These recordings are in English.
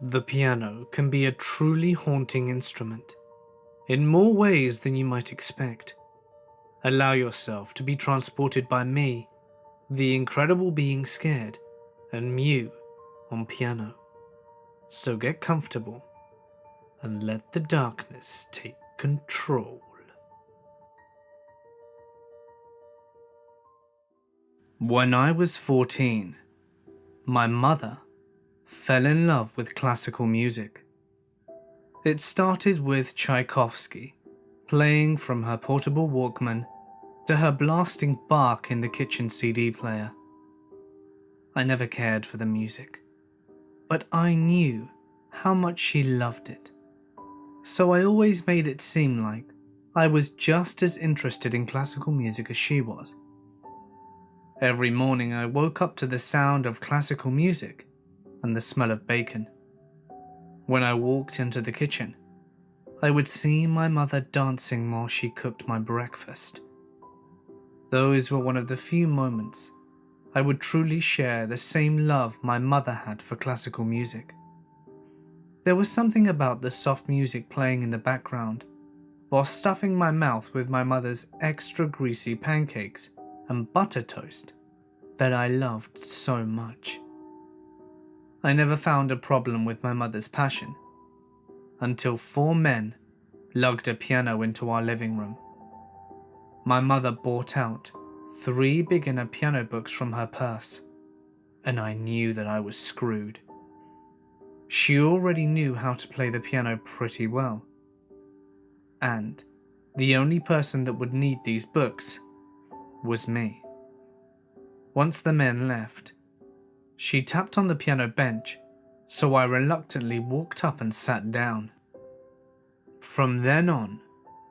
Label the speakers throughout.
Speaker 1: The piano can be a truly haunting instrument, in more ways than you might expect. Allow yourself to be transported by me, the incredible being scared, and Mew on piano. So get comfortable and let the darkness take control. When I was 14, my mother fell in love with classical music. It started with Tchaikovsky, playing from her portable Walkman to her blasting Bach in the kitchen CD player. I never cared for the music, but I knew how much she loved it. So I always made it seem like I was just as interested in classical music as she was. Every morning I woke up to the sound of classical music and the smell of bacon. When I walked into the kitchen, I would see my mother dancing while she cooked my breakfast. Those were one of the few moments I would truly share the same love my mother had for classical music. There was something about the soft music playing in the background while stuffing my mouth with my mother's extra greasy pancakes and butter toast that I loved so much. I never found a problem with my mother's passion until 4 men lugged a piano into our living room. My mother brought out 3 beginner piano books from her purse, and I knew that I was screwed. She already knew how to play the piano pretty well, and the only person that would need these books was me. Once the men left, she tapped on the piano bench, so I reluctantly walked up and sat down. From then on,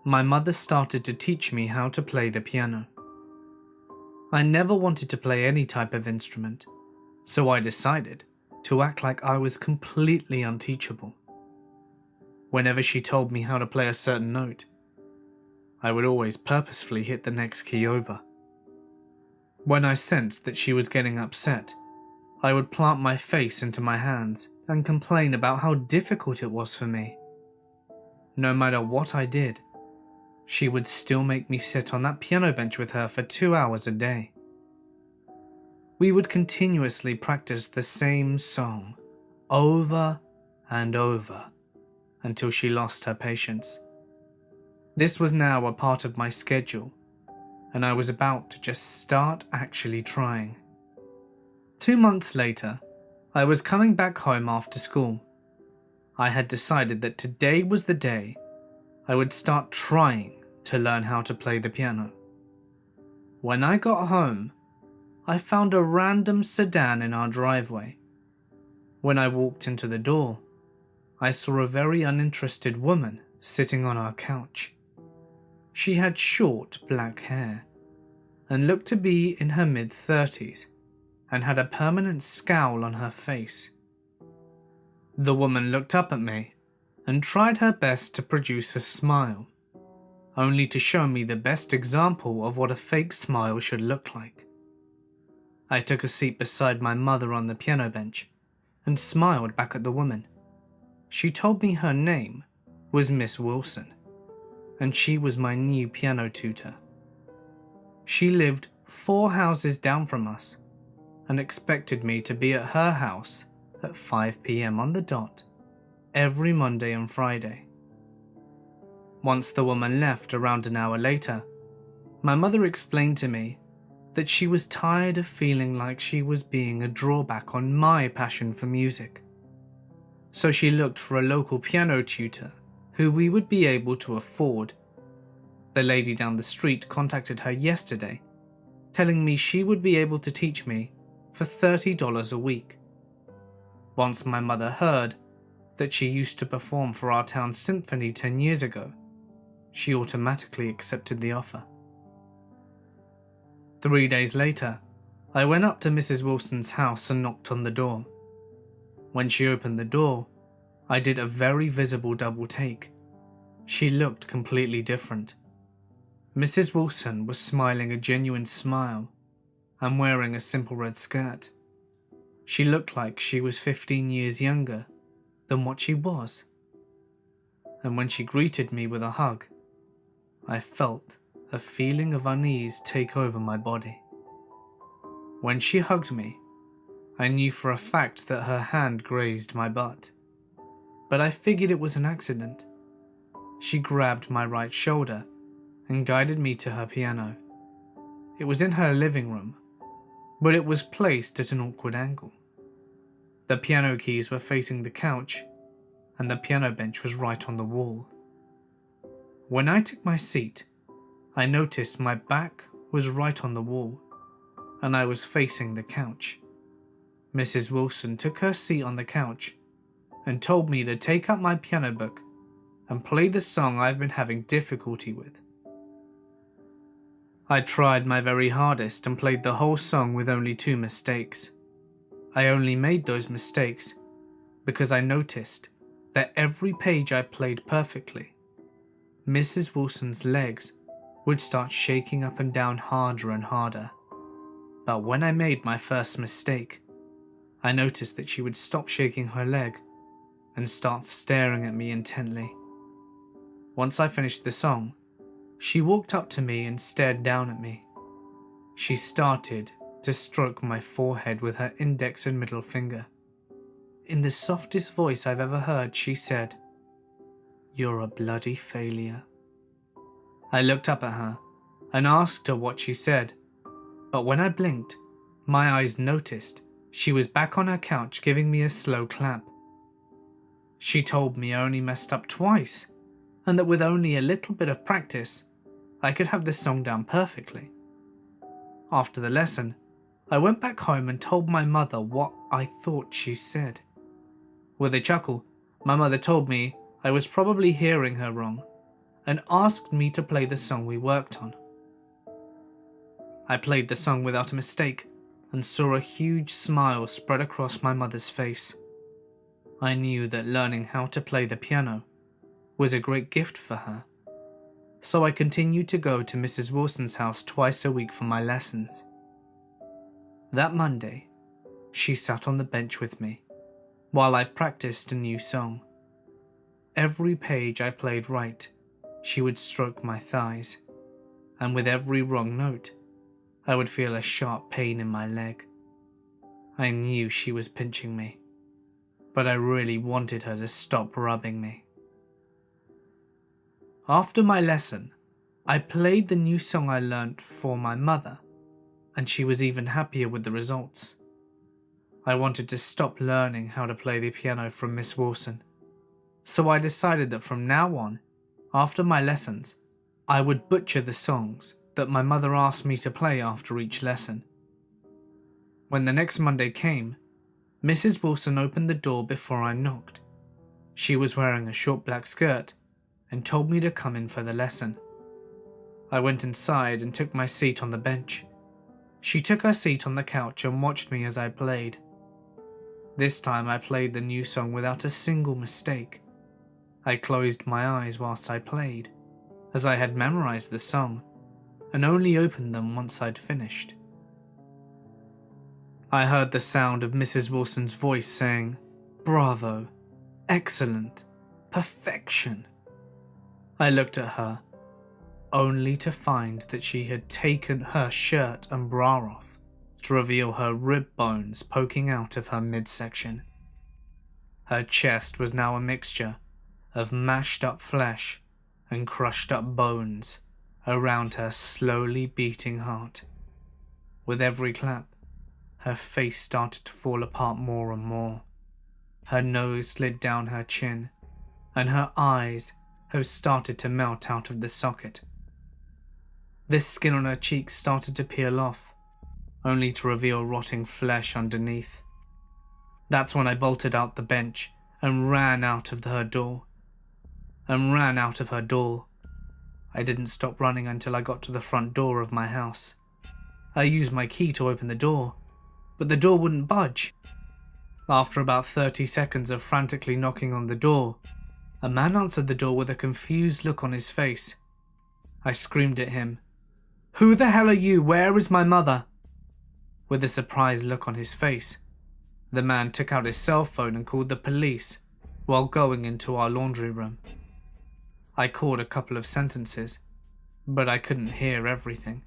Speaker 1: my mother started to teach me how to play the piano. I never wanted to play any type of instrument, so I decided to act like I was completely unteachable. Whenever she told me how to play a certain note, I would always purposefully hit the next key over. When I sensed that she was getting upset, I would plant my face into my hands and complain about how difficult it was for me. No matter what I did, she would still make me sit on that piano bench with her for 2 hours a day. We would continuously practice the same song over and over until she lost her patience. This was now a part of my schedule, and I was about to just start actually trying. 2 months later, I was coming back home after school. I had decided that today was the day I would start trying to learn how to play the piano. When I got home, I found a random sedan in our driveway. When I walked into the door, I saw a very uninterested woman sitting on our couch. She had short black hair and looked to be in her mid-30s and had a permanent scowl on her face. The woman looked up at me and tried her best to produce a smile, only to show me the best example of what a fake smile should look like. I took a seat beside my mother on the piano bench and smiled back at the woman. She told me her name was Miss Wilson, and she was my new piano tutor. She lived 4 houses down from us and expected me to be at her house at 5 p.m. on the dot every Monday and Friday. Once the woman left around an hour later, my mother explained to me that she was tired of feeling like she was being a drawback on my passion for music. So she looked for a local piano tutor who we would be able to afford. The lady down the street contacted her yesterday, telling me she would be able to teach me for $30 a week. Once my mother heard that she used to perform for our town symphony 10 years ago, she automatically accepted the offer. 3 days later, I went up to Mrs. Wilson's house and knocked on the door. When she opened the door, I did a very visible double take. She looked completely different. Mrs. Wilson was smiling a genuine smile and wearing a simple red skirt. She looked like she was 15 years younger than what she was. And when she greeted me with a hug, I felt a feeling of unease take over my body. When she hugged me, I knew for a fact that her hand grazed my butt, but I figured it was an accident. She grabbed my right shoulder and guided me to her piano. It was in her living room, but it was placed at an awkward angle. The piano keys were facing the couch, and the piano bench was right on the wall. When I took my seat, I noticed my back was right on the wall, and I was facing the couch. Mrs. Wilson took her seat on the couch and told me to take out my piano book and play the song I've been having difficulty with. I tried my very hardest and played the whole song with only 2 mistakes. I only made those mistakes because I noticed that every page I played perfectly, Mrs. Wilson's legs would start shaking up and down harder and harder. But when I made my first mistake, I noticed that she would stop shaking her leg and start staring at me intently. Once I finished the song, she walked up to me and stared down at me. She started to stroke my forehead with her index and middle finger. In the softest voice I've ever heard, she said, "You're a bloody failure." I looked up at her and asked her what she said, but when I blinked, my eyes noticed she was back on her couch giving me a slow clap. She told me I only messed up twice, and that with only a little bit of practice, I could have this song down perfectly. After the lesson, I went back home and told my mother what I thought she said. With a chuckle, my mother told me I was probably hearing her wrong and asked me to play the song we worked on. I played the song without a mistake and saw a huge smile spread across my mother's face. I knew that learning how to play the piano was a great gift for her, so I continued to go to Mrs. Wilson's house twice a week for my lessons. That Monday, she sat on the bench with me while I practiced a new song. Every page I played right, she would stroke my thighs, and with every wrong note, I would feel a sharp pain in my leg. I knew she was pinching me, but I really wanted her to stop rubbing me. After my lesson, I played the new song I learnt for my mother, and she was even happier with the results. I wanted to stop learning how to play the piano from Miss Wilson, so I decided that from now on, after my lessons, I would butcher the songs that my mother asked me to play after each lesson. When the next Monday came, Mrs. Wilson opened the door before I knocked. She was wearing a short black skirt and told me to come in for the lesson. I went inside and took my seat on the bench. She took her seat on the couch and watched me as I played. This time I played the new song without a single mistake. I closed my eyes whilst I played, as I had memorized the song, and only opened them once I'd finished. I heard the sound of Mrs. Wilson's voice saying, "Bravo, excellent, perfection." I looked at her, only to find that she had taken her shirt and bra off to reveal her rib bones poking out of her midsection. Her chest was now a mixture of mashed up flesh and crushed up bones around her slowly beating heart. With every clap, her face started to fall apart more and more. Her nose slid down her chin, and her eyes have started to melt out of the socket. The skin on her cheeks started to peel off, only to reveal rotting flesh underneath. That's when I bolted out the bench and ran out of her door. I didn't stop running until I got to the front door of my house. I used my key to open the door, but the door wouldn't budge. After about 30 seconds of frantically knocking on the door, a man answered the door with a confused look on his face. I screamed at him, "Who the hell are you? Where is my mother?" With a surprised look on his face, the man took out his cell phone and called the police while going into our laundry room. I caught a couple of sentences, but I couldn't hear everything.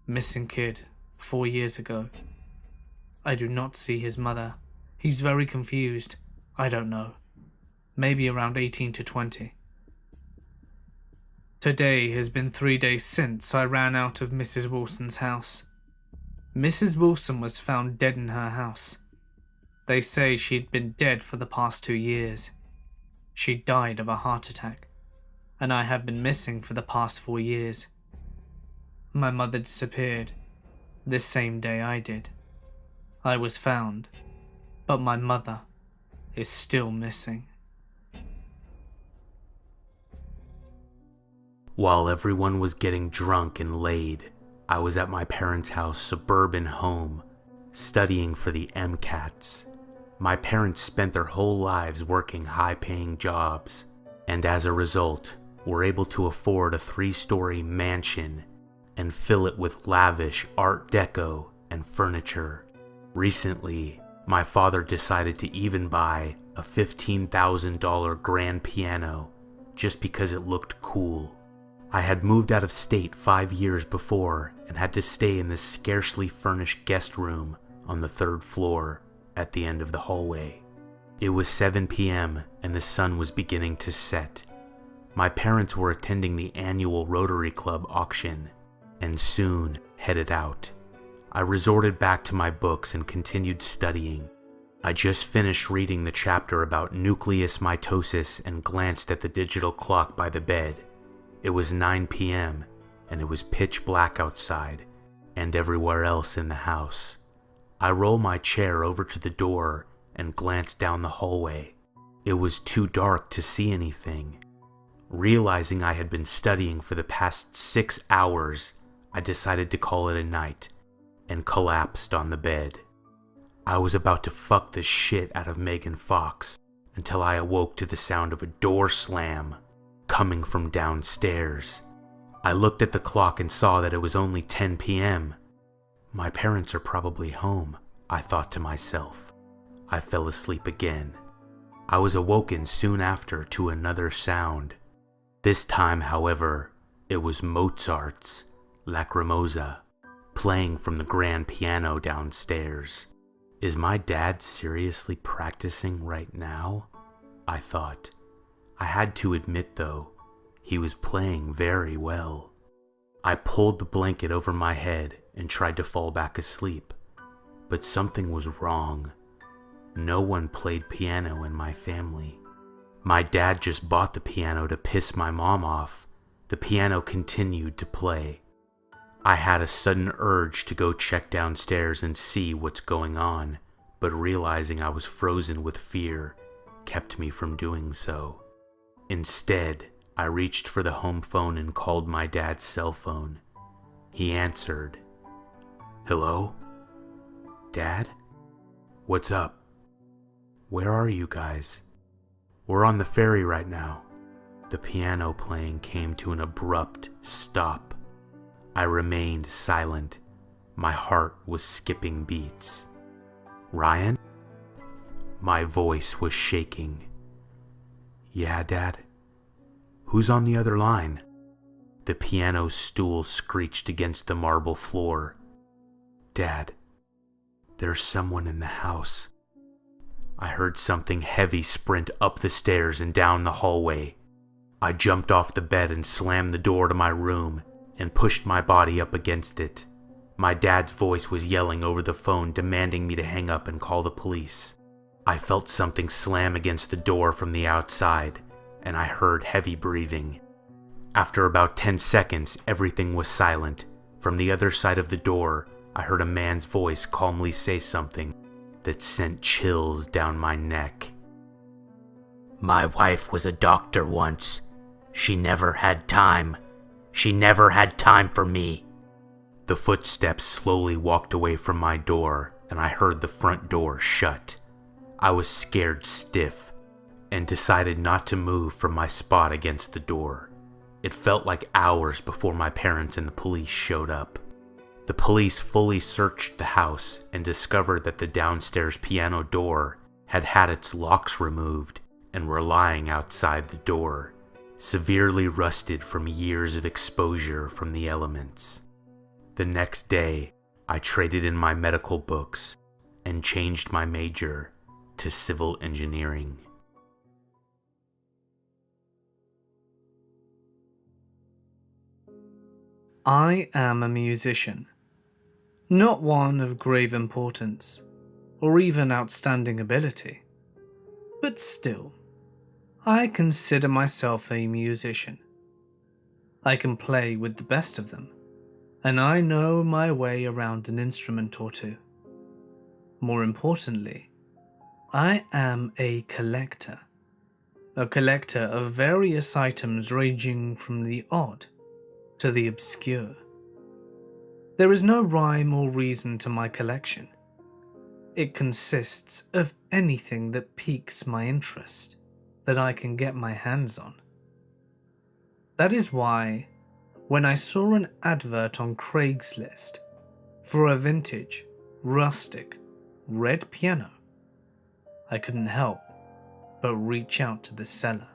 Speaker 1: Missing kid, 4 years ago. I do not see his mother. He's very confused. I don't know. Maybe around 18 to 20. Today has been 3 days since I ran out of Mrs. Wilson's house. Mrs. Wilson was found dead in her house. They say she'd been dead for the past 2 years. She died of a heart attack, and I have been missing for the past 4 years. My mother disappeared this same day I did. I was found, but my mother is still missing.
Speaker 2: While everyone was getting drunk and laid, I was at my parents' house suburban home, studying for the MCATs. My parents spent their whole lives working high-paying jobs, and as a result, were able to afford a 3-story mansion and fill it with lavish Art Deco and furniture. Recently, my father decided to even buy a $15,000 grand piano just because it looked cool. I had moved out of state 5 years before and had to stay in this scarcely furnished guest room on the 3rd floor at the end of the hallway. It was 7 p.m. and the sun was beginning to set. My parents were attending the annual Rotary Club auction and soon headed out. I resorted back to my books and continued studying. I just finished reading the chapter about nucleus mitosis and glanced at the digital clock by the bed. It was 9 p.m. and it was pitch black outside and everywhere else in the house. I rolled my chair over to the door and glanced down the hallway. It was too dark to see anything. Realizing I had been studying for the past 6 hours, I decided to call it a night and collapsed on the bed. I was about to fuck the shit out of Megan Fox until I awoke to the sound of a door slam coming from downstairs. I looked at the clock and saw that it was only 10 p.m. My parents are probably home, I thought to myself. I fell asleep again. I was awoken soon after to another sound. This time, however, it was Mozart's Lacrimosa, playing from the grand piano downstairs. Is my dad seriously practicing right now? I thought. I had to admit, though, he was playing very well. I pulled the blanket over my head and tried to fall back asleep, but something was wrong. No one played piano in my family. My dad just bought the piano to piss my mom off. The piano continued to play. I had a sudden urge to go check downstairs and see what's going on, but realizing I was frozen with fear kept me from doing so. Instead, I reached for the home phone and called my dad's cell phone. He answered. Hello? Dad? What's up? Where are you guys? We're on the ferry right now. The piano playing came to an abrupt stop. I remained silent. My heart was skipping beats. Ryan? My voice was shaking. Yeah, Dad? Who's on the other line? The piano stool screeched against the marble floor. Dad, there's someone in the house. I heard something heavy sprint up the stairs and down the hallway. I jumped off the bed and slammed the door to my room and pushed my body up against it. My dad's voice was yelling over the phone, demanding me to hang up and call the police. I felt something slam against the door from the outside, and I heard heavy breathing. After about 10 seconds, everything was silent. From the other side of the door, I heard a man's voice calmly say something that sent chills down my neck. My wife was a doctor once. She never had time. She never had time for me. The footsteps slowly walked away from my door, and I heard the front door shut. I was scared stiff and decided not to move from my spot against the door. It felt like hours before my parents and the police showed up. The police fully searched the house and discovered that the downstairs piano door had had its locks removed and were lying outside the door, severely rusted from years of exposure from the elements. The next day, I traded in my medical books and changed my major to civil engineering.
Speaker 1: I am a musician, not one of grave importance or even outstanding ability, but still, I consider myself a musician. I can play with the best of them, and I know my way around an instrument or two. More importantly, I am a collector of various items ranging from the odd to the obscure. There is no rhyme or reason to my collection. It consists of anything that piques my interest that I can get my hands on. That is why, when I saw an advert on Craigslist for a vintage, rustic, red piano, I couldn't help but reach out to the seller.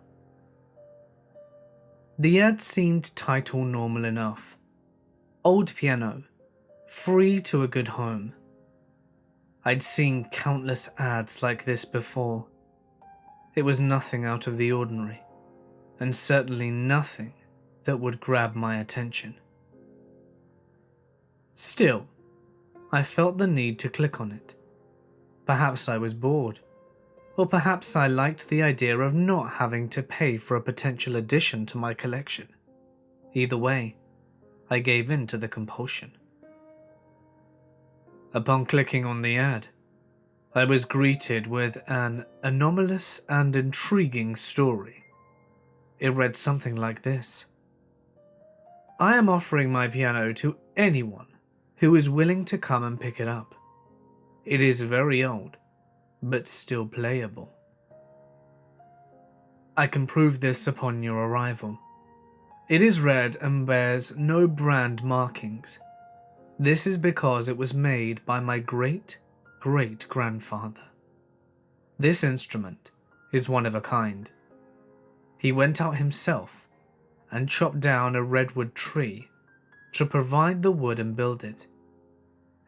Speaker 1: The ad seemed title normal enough. Old piano, free to a good home. I'd seen countless ads like this before. It was nothing out of the ordinary, and certainly nothing that would grab my attention. Still, I felt the need to click on it. Perhaps I was bored, or perhaps I liked the idea of not having to pay for a potential addition to my collection. Either way, I gave in to the compulsion. Upon clicking on the ad, I was greeted with an anomalous and intriguing story. It read something like this: I am offering my piano to anyone who is willing to come and pick it up. It is very old, but still playable. I can prove this upon your arrival. It is red and bears no brand markings. This is because it was made by my great-great-grandfather. This instrument is one of a kind. He went out himself and chopped down a redwood tree to provide the wood and build it.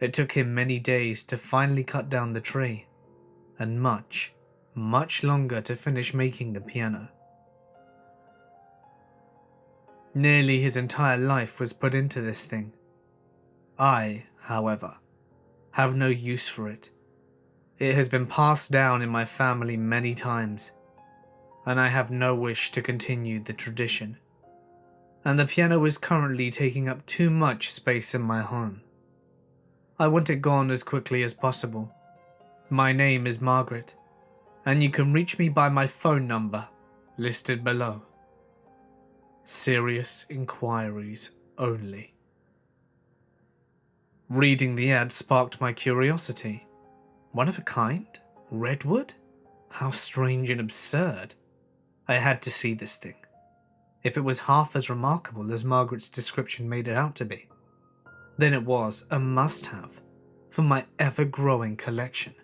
Speaker 1: It took him many days to finally cut down the tree, and much, much longer to finish making the piano. Nearly his entire life was put into this thing. I, however, have no use for it. It has been passed down in my family many times, and I have no wish to continue the tradition. And the piano is currently taking up too much space in my home. I want it gone as quickly as possible. My name is Margaret, and you can reach me by my phone number listed below. Serious inquiries only. Reading the ad sparked my curiosity. One of a kind? Redwood? How strange and absurd. I had to see this thing. If it was half as remarkable as Margaret's description made it out to be, then it was a must-have for my ever-growing collection.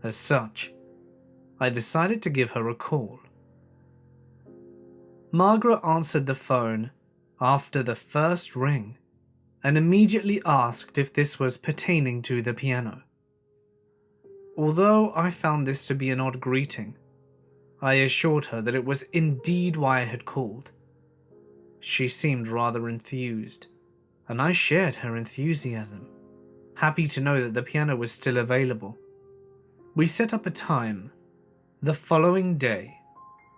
Speaker 1: As such, I decided to give her a call. Margaret answered the phone after the first ring and immediately asked if this was pertaining to the piano. Although I found this to be an odd greeting, I assured her that it was indeed why I had called. She seemed rather enthused, and I shared her enthusiasm, happy to know that the piano was still available. We set up a time, the following day,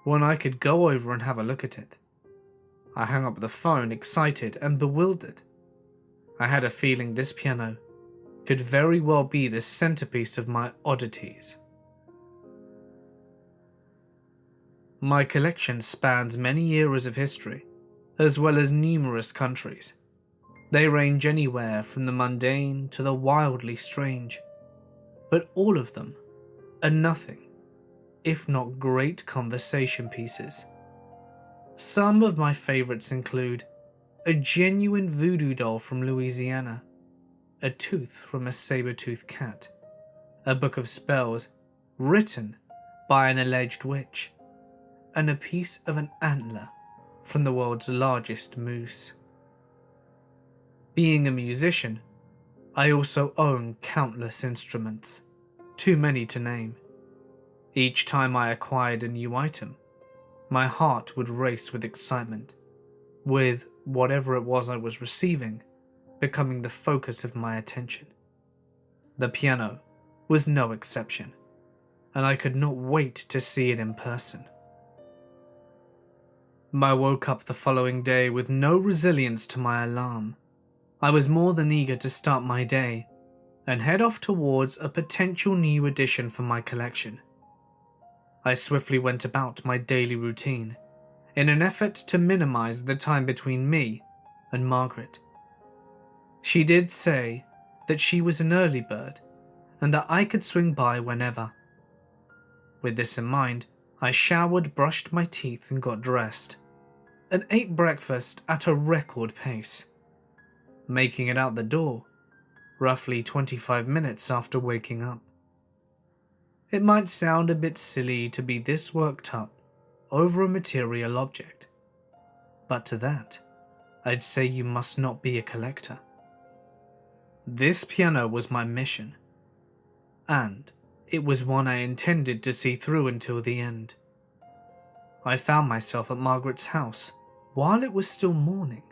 Speaker 1: when I could go over and have a look at it. I hung up the phone, excited and bewildered. I had a feeling this piano could very well be the centerpiece of my oddities. My collection spans many eras of history, as well as numerous countries. They range anywhere from the mundane to the wildly strange, but all of them are nothing if not great conversation pieces. Some of my favorites include a genuine voodoo doll from Louisiana, a tooth from a saber-toothed cat, a book of spells written by an alleged witch, and a piece of an antler from the world's largest moose. Being a musician, I also own countless instruments, too many to name. Each time I acquired a new item, my heart would race with excitement, with whatever it was I was receiving becoming the focus of my attention. The piano was no exception, and I could not wait to see it in person. I woke up the following day with no resilience to my alarm. I was more than eager to start my day and head off towards a potential new addition for my collection. I swiftly went about my daily routine in an effort to minimize the time between me and Margaret. She did say that she was an early bird and that I could swing by whenever. With this in mind, I showered, brushed my teeth and got dressed, and ate breakfast at a record pace, making it out the door roughly 25 minutes after waking up. It might sound a bit silly to be this worked up over a material object, but to that, I'd say you must not be a collector. This piano was my mission, and it was one I intended to see through until the end. I found myself at Margaret's house while it was still morning,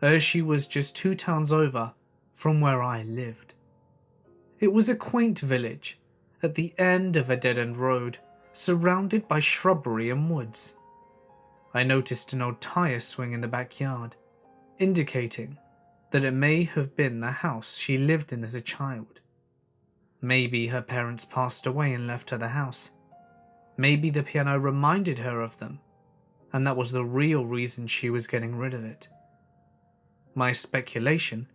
Speaker 1: as she was just 2 towns over from where I lived. It was a quaint village at the end of a dead-end road, surrounded by shrubbery and woods. I noticed an old tire swing in the backyard, indicating that it may have been the house she lived in as a child. Maybe her parents passed away and left her the house. Maybe the piano reminded her of them, and that was the real reason she was getting rid of it. My speculation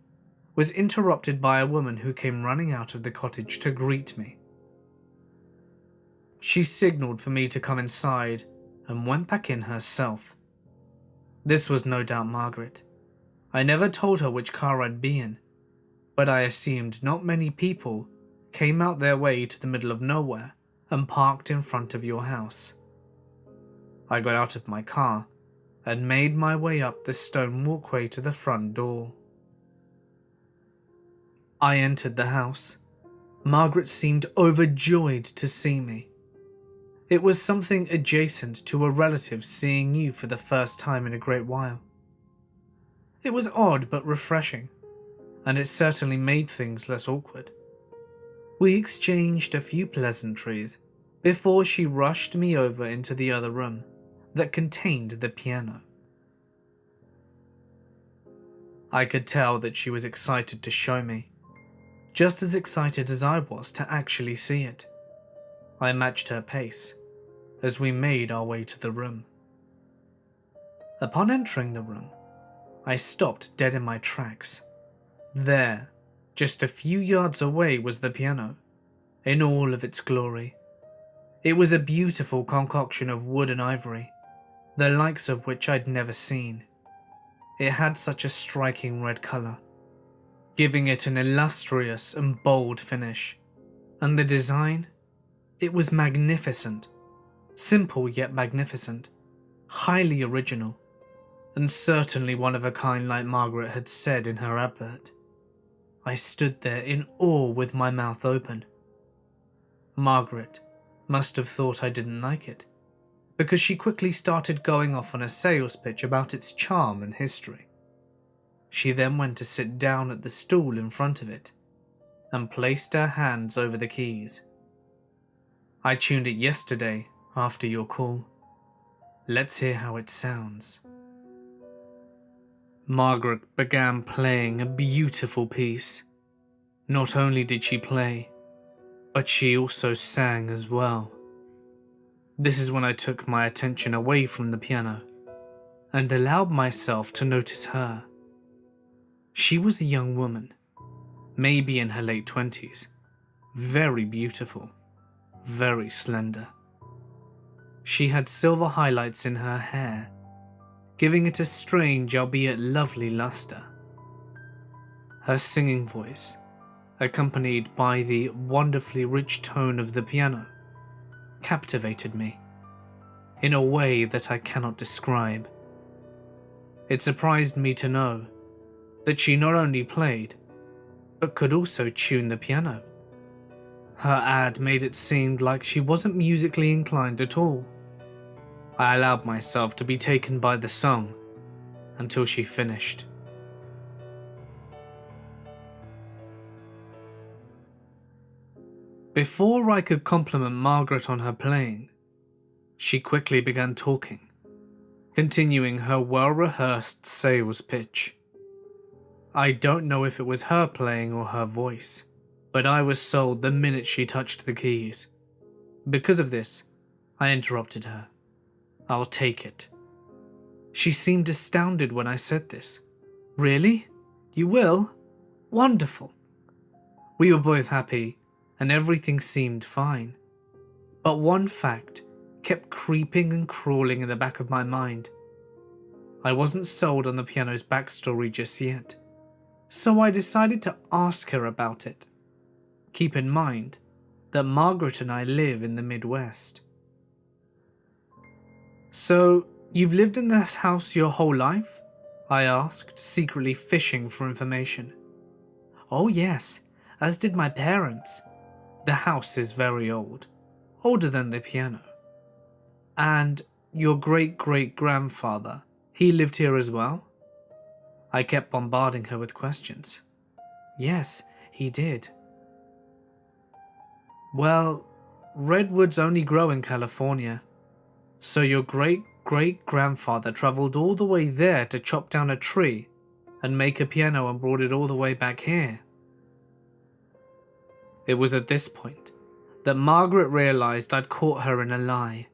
Speaker 1: was interrupted by a woman who came running out of the cottage to greet me. She signaled for me to come inside and went back in herself. This was no doubt Margaret. I never told her which car I'd be in, but I assumed not many people came out their way to the middle of nowhere and parked in front of your house. I got out of my car and made my way up the stone walkway to the front door. I entered the house. Margaret seemed overjoyed to see me. It was something adjacent to a relative seeing you for the first time in a great while. It was odd but refreshing, and it certainly made things less awkward. We exchanged a few pleasantries before she rushed me over into the other room that contained the piano. I could tell that she was excited to show me, just as excited as I was to actually see it. I matched her pace as we made our way to the room. Upon entering the room, I stopped dead in my tracks. There, just a few yards away, was the piano, in all of its glory. It was a beautiful concoction of wood and ivory, the likes of which I'd never seen. It had such a striking red colour, giving it an illustrious and bold finish, and the design, it was magnificent. Simple yet magnificent, highly original, and certainly one of a kind like Margaret had said in her advert. I stood there in awe with my mouth open. Margaret must have thought I didn't like it, because she quickly started going off on a sales pitch about its charm and history. She then went to sit down at the stool in front of it, and placed her hands over the keys. I tuned it yesterday after your call. Let's hear how it sounds. Margaret began playing a beautiful piece. Not only did she play, but she also sang as well. This is when I took my attention away from the piano and allowed myself to notice her. She was a young woman, maybe in her late 20s, very beautiful, very slender. She had silver highlights in her hair, giving it a strange albeit lovely luster. Her singing voice, accompanied by the wonderfully rich tone of the piano, captivated me in a way that I cannot describe. It surprised me to know that she not only played, but could also tune the piano. Her ad made it seem like she wasn't musically inclined at all. I allowed myself to be taken by the song until she finished. Before I could compliment Margaret on her playing, she quickly began talking, continuing her well-rehearsed sales pitch. I don't know if it was her playing or her voice, but I was sold the minute she touched the keys. Because of this, I interrupted her. "I'll take it." She seemed astounded when I said this. "Really? You will? Wonderful." We were both happy, and everything seemed fine. But one fact kept creeping and crawling in the back of my mind. I wasn't sold on the piano's backstory just yet, so I decided to ask her about it. Keep in mind that Margaret and I live in the Midwest. "So, you've lived in this house your whole life?" I asked, secretly fishing for information. "Oh yes, as did my parents. The house is very old, older than the piano." "And your great-great-grandfather, he lived here as well?" I kept bombarding her with questions. "Yes, he did." "Well, redwoods only grow in California, so your great-great-grandfather traveled all the way there to chop down a tree and make a piano and brought it all the way back here." It was at this point that Margaret realized I'd caught her in a lie.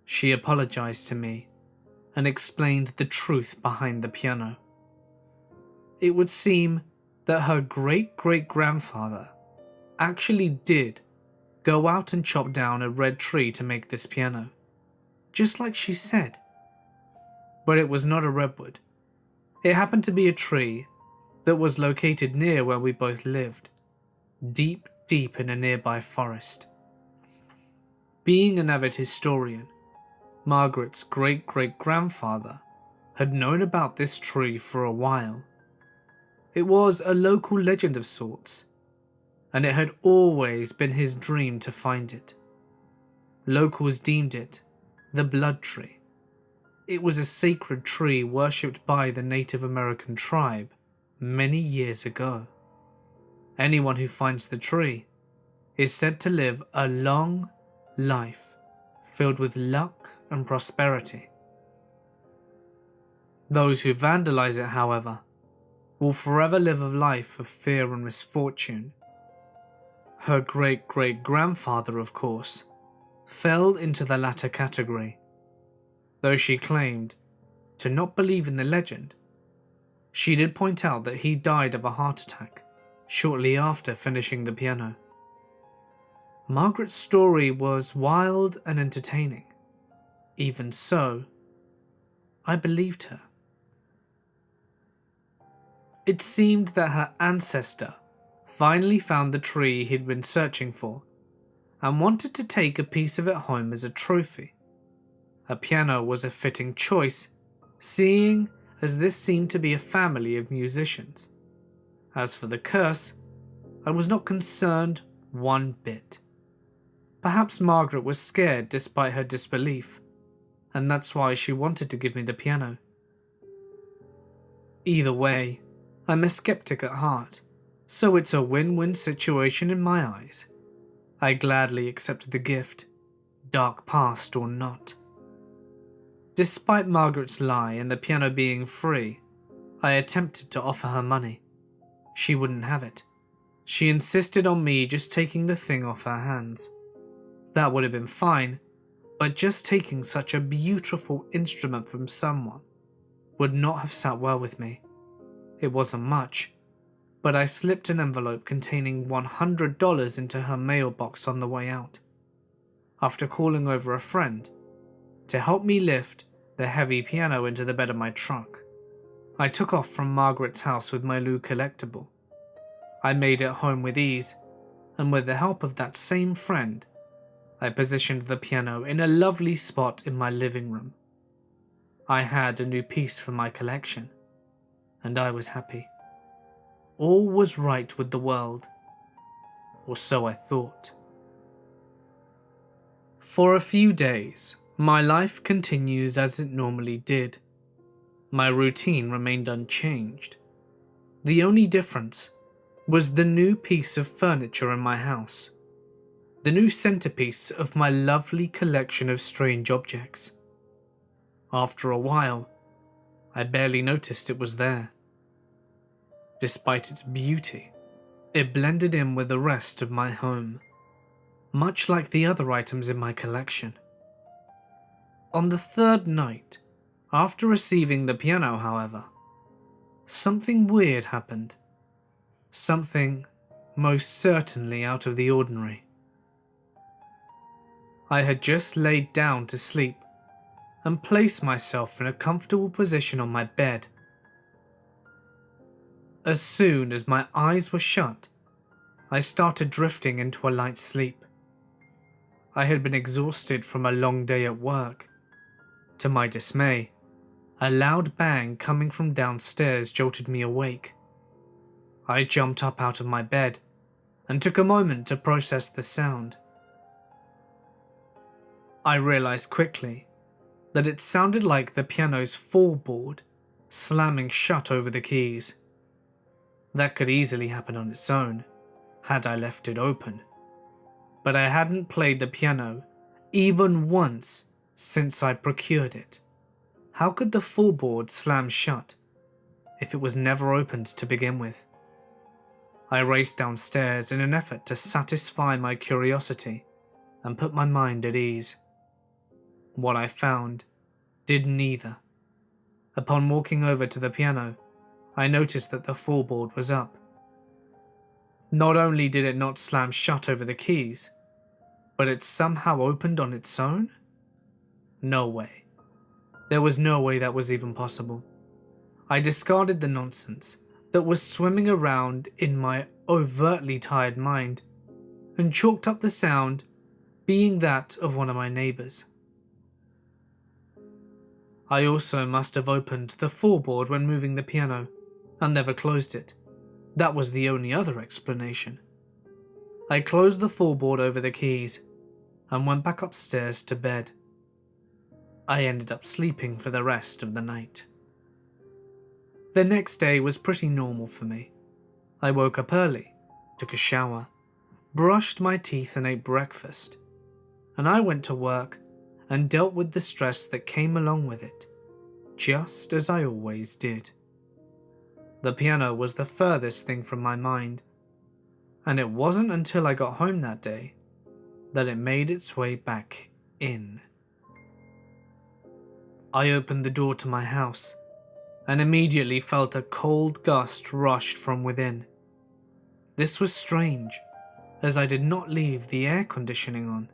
Speaker 1: She apologized to me and explained the truth behind the piano. It would seem that her great-great-grandfather actually did go out and chop down a red tree to make this piano, just like she said. But it was not a redwood. It happened to be a tree that was located near where we both lived, deep in a nearby forest. Being an avid historian, Margaret's great-great-grandfather had known about this tree for a while. It was a local legend of sorts, and it had always been his dream to find it. Locals deemed it the blood tree. It was a sacred tree worshipped by the Native American tribe many years ago. Anyone who finds the tree is said to live a long life filled with luck and prosperity. Those who vandalize it, however, will forever live a life of fear and misfortune. Her great-great-grandfather, of course, fell into the latter category. Though she claimed to not believe in the legend, she did point out that he died of a heart attack shortly after finishing the piano. Margaret's story was wild and entertaining. Even so, I believed her. It seemed that her ancestor finally found the tree he'd been searching for and wanted to take a piece of it home as a trophy. A piano was a fitting choice, seeing as this seemed to be a family of musicians. As for the curse, I was not concerned one bit. Perhaps Margaret was scared despite her disbelief, and that's why she wanted to give me the piano. Either way, I'm a skeptic at heart, so it's a win-win situation in my eyes. I gladly accepted the gift, dark past or not. Despite Margaret's lie and the piano being free, I attempted to offer her money. She wouldn't have it. She insisted on me just taking the thing off her hands. That would have been fine, but just taking such a beautiful instrument from someone would not have sat well with me. It wasn't much, but I slipped an envelope containing $100 into her mailbox on the way out. After calling over a friend to help me lift the heavy piano into the bed of my truck, I took off from Margaret's house with my Lou collectible. I made it home with ease, and with the help of that same friend, I positioned the piano in a lovely spot in my living room. I had a new piece for my collection, and I was happy. All was right with the world, or so I thought. For a few days, my life continues as it normally did. My routine remained unchanged. The only difference was the new piece of furniture in my house, the new centerpiece of my lovely collection of strange objects. After a while, I barely noticed it was there. Despite its beauty, it blended in with the rest of my home, much like the other items in my collection. On the third night, after receiving the piano, however, something weird happened. Something most certainly out of the ordinary. I had just laid down to sleep and placed myself in a comfortable position on my bed. As soon as my eyes were shut, I started drifting into a light sleep. I had been exhausted from a long day at work. To my dismay, a loud bang coming from downstairs jolted me awake. I jumped up out of my bed and took a moment to process the sound. I realized quickly that it sounded like the piano's floorboard slamming shut over the keys. That could easily happen on its own, had I left it open. But I hadn't played the piano even once since I procured it. How could the floorboard slam shut if it was never opened to begin with? I raced downstairs in an effort to satisfy my curiosity and put my mind at ease. What I found did neither. Upon walking over to the piano, I noticed that the floorboard was up. Not only did it not slam shut over the keys, but it somehow opened on its own? No way. There was no way that was even possible. I discarded the nonsense that was swimming around in my overtly tired mind and chalked up the sound being that of one of my neighbours. I also must have opened the floorboard when moving the piano and never closed it. That was the only other explanation. I closed the floorboard over the keys and went back upstairs to bed. I ended up sleeping for the rest of the night. The next day was pretty normal for me. I woke up early, took a shower, brushed my teeth and ate breakfast, and I went to work and dealt with the stress that came along with it, just as I always did. The piano was the furthest thing from my mind, and it wasn't until I got home that day that it made its way back in. I opened the door to my house and immediately felt a cold gust rushed from within. This was strange, as I did not leave the air conditioning on,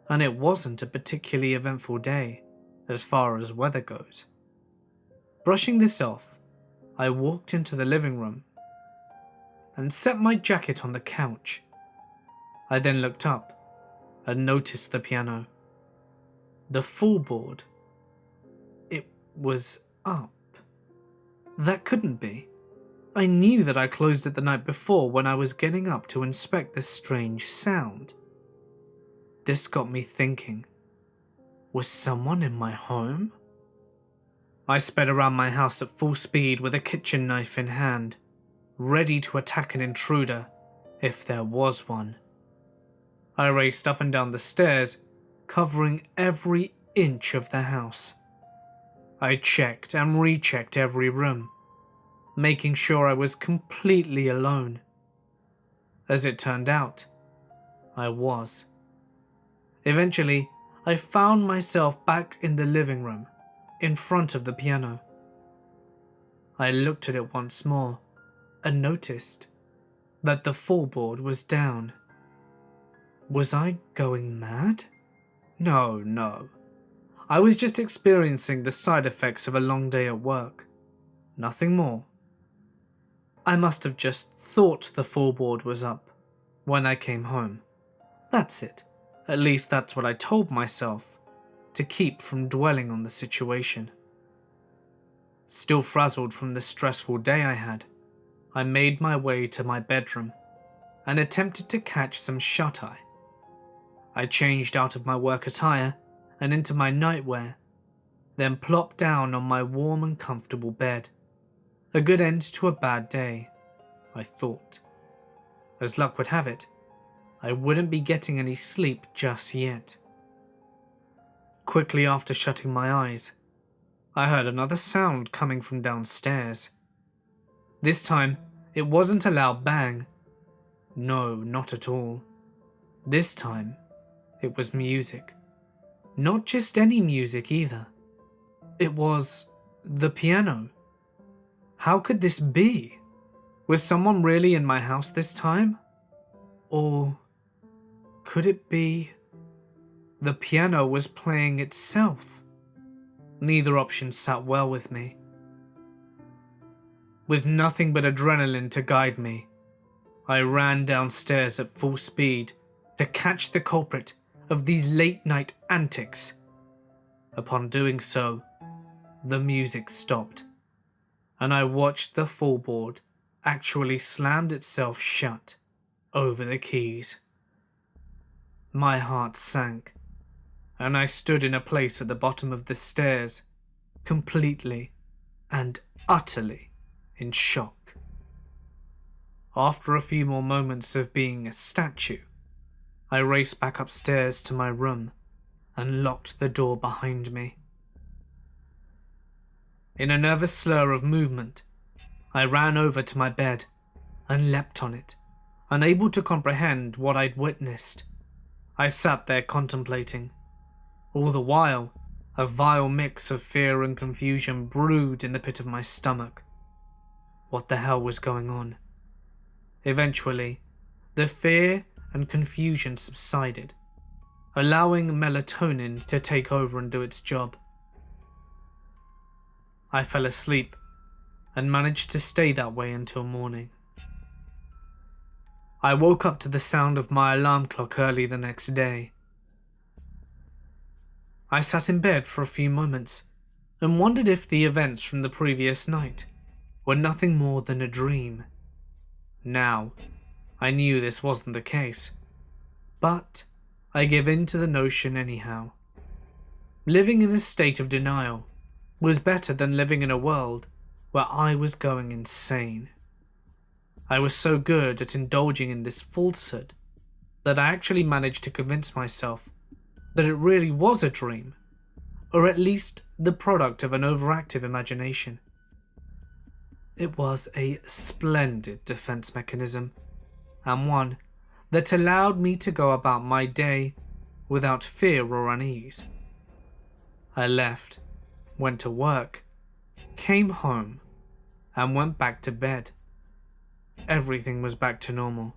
Speaker 1: and it wasn't a particularly eventful day as far as weather goes. Brushing this off, I walked into the living room and set my jacket on the couch. I then looked up and noticed the piano. The floorboard. It was up. That couldn't be. I knew that I closed it the night before when I was getting up to inspect this strange sound. This got me thinking. Was someone in my home? I sped around my house at full speed with a kitchen knife in hand, ready to attack an intruder if there was one. I raced up and down the stairs, covering every inch of the house. I checked and rechecked every room, making sure I was completely alone. As it turned out, I was. Eventually, I found myself back in the living room, in front of the piano. I looked at it once more and noticed that the floorboard was down. Was I going mad? No. I was just experiencing the side effects of a long day at work. Nothing more. I must have just thought the floorboard was up when I came home. That's it. At least that's what I told myself, to keep from dwelling on the situation. Still frazzled from the stressful day I had, I made my way to my bedroom and attempted to catch some shut-eye. I changed out of my work attire and into my nightwear, then plopped down on my warm and comfortable bed. A good end to a bad day, I thought. As luck would have it, I wouldn't be getting any sleep just yet. Quickly after shutting my eyes, I heard another sound coming from downstairs. This time, it wasn't a loud bang. No, not at all. This time, it was music. Not just any music either. It was the piano. How could this be? Was someone really in my house this time? Or could it be the piano was playing itself? Neither option sat well with me. With nothing but adrenaline to guide me, I ran downstairs at full speed to catch the culprit of these late-night antics. Upon doing so, the music stopped, and I watched the floorboard actually slammed itself shut over the keys. My heart sank, and I stood in a place at the bottom of the stairs, completely and utterly in shock. After a few more moments of being a statue, I raced back upstairs to my room and locked the door behind me. In a nervous slur of movement, I ran over to my bed and leapt on it, unable to comprehend what I'd witnessed. I sat there contemplating. All the while, a vile mix of fear and confusion brewed in the pit of my stomach. What the hell was going on? Eventually, the fear and confusion subsided, allowing melatonin to take over and do its job. I fell asleep and managed to stay that way until morning. I woke up to the sound of my alarm clock early the next day. I sat in bed for a few moments and wondered if the events from the previous night were nothing more than a dream. Now, I knew this wasn't the case, but I gave in to the notion anyhow. Living in a state of denial was better than living in a world where I was going insane. I was so good at indulging in this falsehood that I actually managed to convince myself that it really was a dream, or at least the product of an overactive imagination. It was a splendid defense mechanism, and one that allowed me to go about my day without fear or unease. I left, went to work, came home, and went back to bed. Everything was back to normal,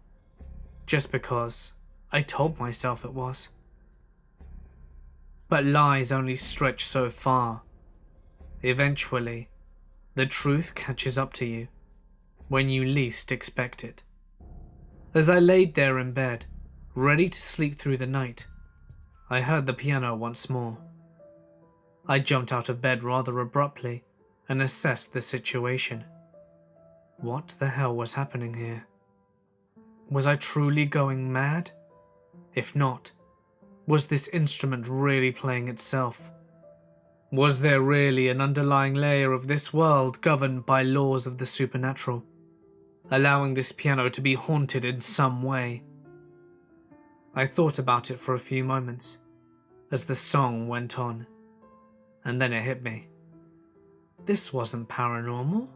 Speaker 1: just because I told myself it was. But lies only stretch so far. Eventually, the truth catches up to you when you least expect it. As I laid there in bed, ready to sleep through the night, I heard the piano once more. I jumped out of bed rather abruptly and assessed the situation. What the hell was happening here? Was I truly going mad? If not, was this instrument really playing itself? Was there really an underlying layer of this world governed by laws of the supernatural, allowing this piano to be haunted in some way? I thought about it for a few moments as the song went on, and then it hit me. This wasn't paranormal.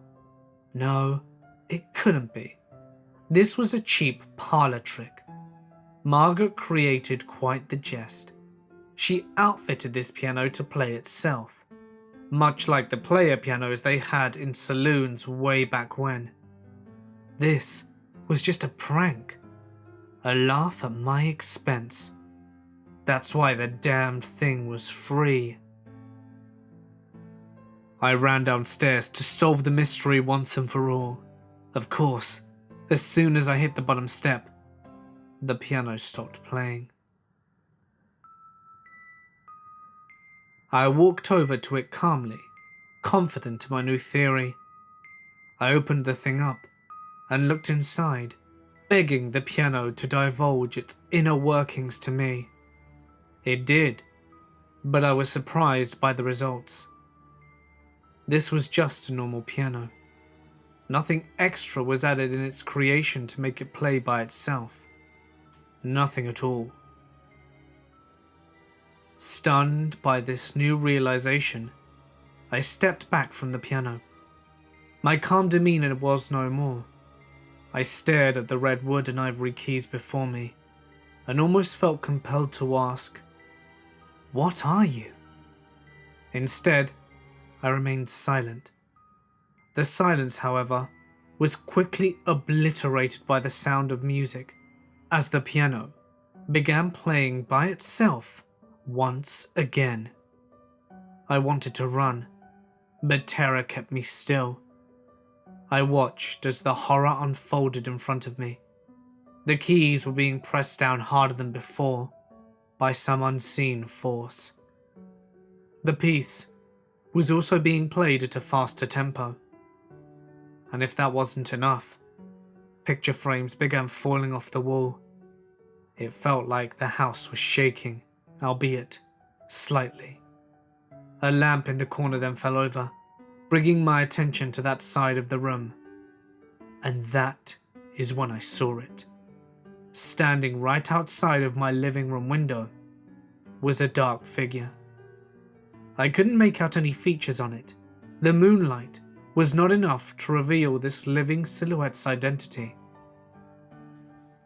Speaker 1: No, it couldn't be. This was a cheap parlor trick. Margaret created quite the jest. She outfitted this piano to play itself, much like the player pianos they had in saloons way back when. This was just a prank, a laugh at my expense. That's why the damned thing was free. I ran downstairs to solve the mystery once and for all. Of course, as soon as I hit the bottom step, the piano stopped playing. I walked over to it calmly, confident in my new theory. I opened the thing up and looked inside, begging the piano to divulge its inner workings to me. It did, but I was surprised by the results. This was just a normal piano. Nothing extra was added in its creation to make it play by itself. Nothing at all. Stunned by this new realization, I stepped back from the piano. My calm demeanor was no more. I stared at the red wood and ivory keys before me, and almost felt compelled to ask, "What are you?" Instead, I remained silent. The silence, however, was quickly obliterated by the sound of music as the piano began playing by itself once again. I wanted to run, but terror kept me still. I watched as the horror unfolded in front of me. The keys were being pressed down harder than before by some unseen force. The piece was also being played at a faster tempo. And if that wasn't enough, picture frames began falling off the wall. It felt like the house was shaking, albeit slightly. A lamp in the corner then fell over, bringing my attention to that side of the room. And that is when I saw it. Standing right outside of my living room window was a dark figure. I couldn't make out any features on it. The moonlight was not enough to reveal this living silhouette's identity.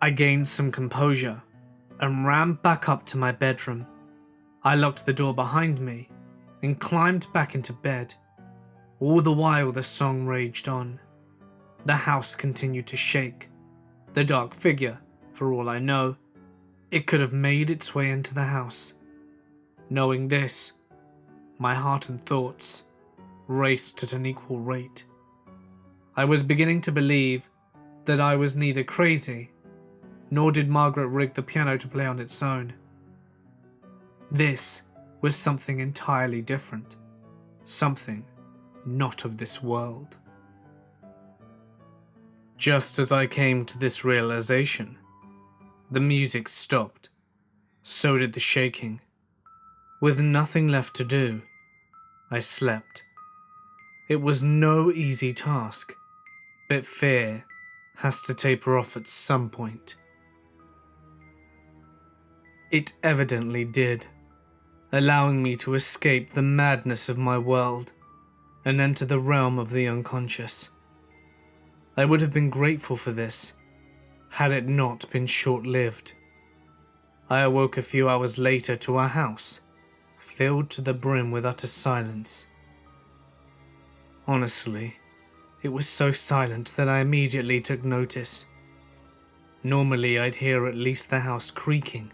Speaker 1: I gained some composure and ran back up to my bedroom. I locked the door behind me and climbed back into bed. All the while the song raged on. The house continued to shake. The dark figure, for all I know, it could have made its way into the house. Knowing this, my heart and thoughts raced at an equal rate. I was beginning to believe that I was neither crazy, nor did Margaret rig the piano to play on its own. This was something entirely different, something not of this world. Just as I came to this realization, the music stopped. So did the shaking. With nothing left to do, I slept. It was no easy task, but fear has to taper off at some point. It evidently did, allowing me to escape the madness of my world and enter the realm of the unconscious. I would have been grateful for this, had it not been short-lived. I awoke a few hours later to a house filled to the brim with utter silence. Honestly, it was so silent that I immediately took notice. Normally I'd hear at least the house creaking,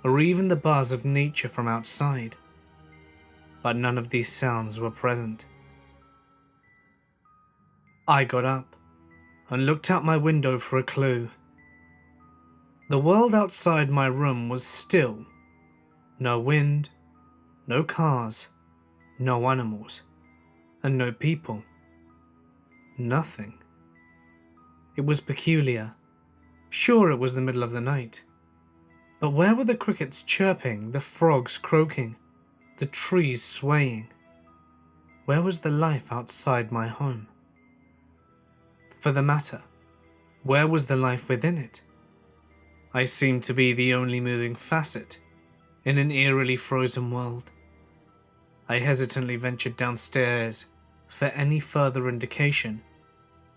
Speaker 1: or even the buzz of nature from outside, but none of these sounds were present. I got up and looked out my window for a clue. The world outside my room was still. No wind, no cars, no animals, and no people. Nothing. It was peculiar. Sure, it was the middle of the night. But where were the crickets chirping, the frogs croaking, the trees swaying? Where was the life outside my home? For the matter, where was the life within it? I seemed to be the only moving facet in an eerily frozen world. I hesitantly ventured downstairs for any further indication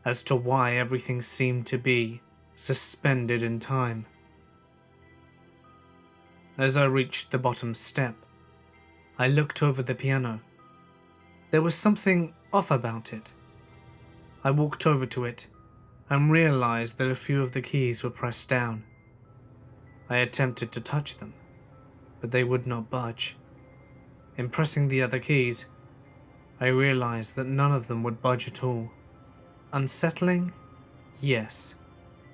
Speaker 1: as to why everything seemed to be suspended in time. As I reached the bottom step, I looked over the piano. There was something off about it. I walked over to it and realized that a few of the keys were pressed down. I attempted to touch them, but they would not budge. In pressing the other keys, I realized that none of them would budge at all. Unsettling? Yes,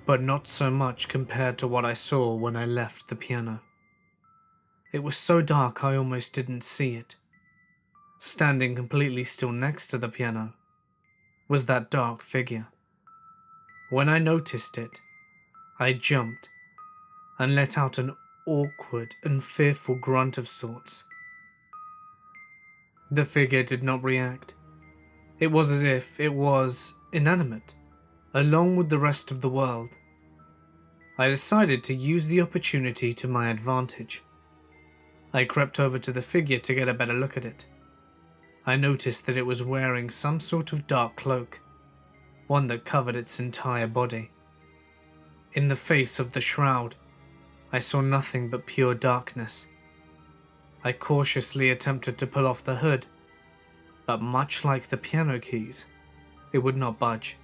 Speaker 1: but not so much compared to what I saw when I left the piano. It was so dark I almost didn't see it. Standing completely still next to the piano was that dark figure. When I noticed it, I jumped and let out an awkward and fearful grunt of sorts. The figure did not react. It was as if it was inanimate, along with the rest of the world. I decided to use the opportunity to my advantage. I crept over to the figure to get a better look at it. I noticed that it was wearing some sort of dark cloak, one that covered its entire body. In the face of the shroud, I saw nothing but pure darkness. I cautiously attempted to pull off the hood, but much like the piano keys, it would not budge.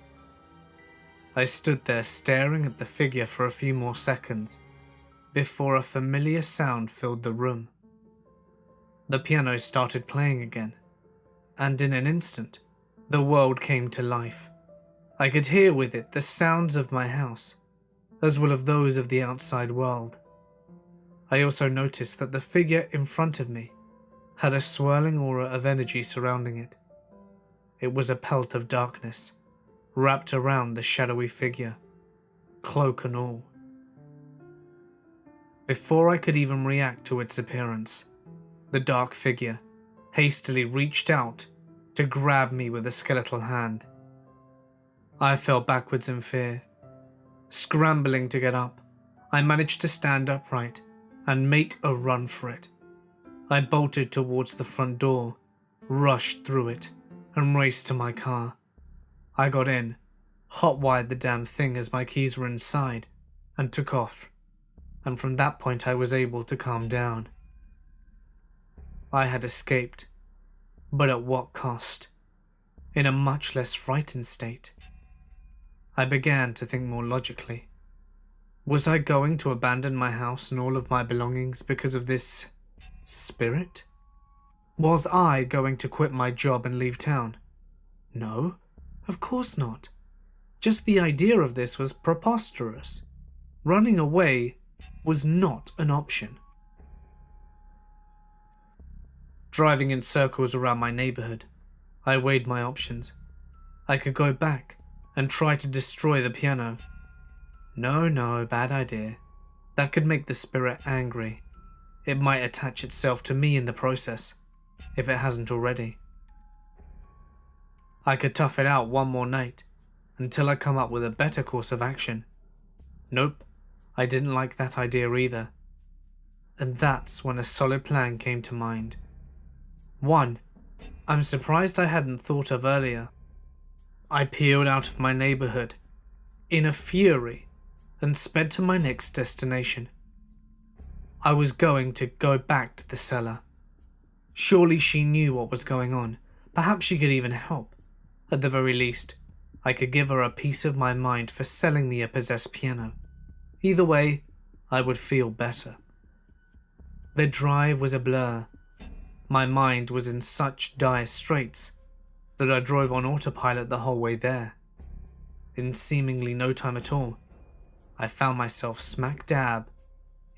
Speaker 1: I stood there staring at the figure for a few more seconds before a familiar sound filled the room. The piano started playing again, and in an instant, the world came to life. I could hear with it the sounds of my house, as well as those of the outside world. I also noticed that the figure in front of me had a swirling aura of energy surrounding it. It was a pelt of darkness, wrapped around the shadowy figure, cloak and all. Before I could even react to its appearance, the dark figure hastily reached out to grab me with a skeletal hand. I fell backwards in fear. Scrambling to get up, I managed to stand upright and make a run for it. I bolted towards the front door, rushed through it, and raced to my car. I got in, hot-wired the damn thing as my keys were inside, and took off. And from that point I was able to calm down. I had escaped, but at what cost? In a much less frightened state. I began to think more logically. Was I going to abandon my house and all of my belongings because of this spirit? Was I going to quit my job and leave town? No, of course not. Just the idea of this was preposterous. Running away was not an option. Driving in circles around my neighborhood, I weighed my options. I could go back and try to destroy the piano. No, bad idea. That could make the spirit angry. It might attach itself to me in the process, if it hasn't already. I could tough it out one more night, until I come up with a better course of action. Nope, I didn't like that idea either. And that's when a solid plan came to mind. One I'm surprised I hadn't thought of earlier. I peeled out of my neighborhood, in a fury, and sped to my next destination. I was going to go back to the cellar. Surely she knew what was going on. Perhaps she could even help. At the very least, I could give her a piece of my mind for selling me a possessed piano. Either way, I would feel better. The drive was a blur. My mind was in such dire straits that I drove on autopilot the whole way there. In seemingly no time at all, I found myself smack dab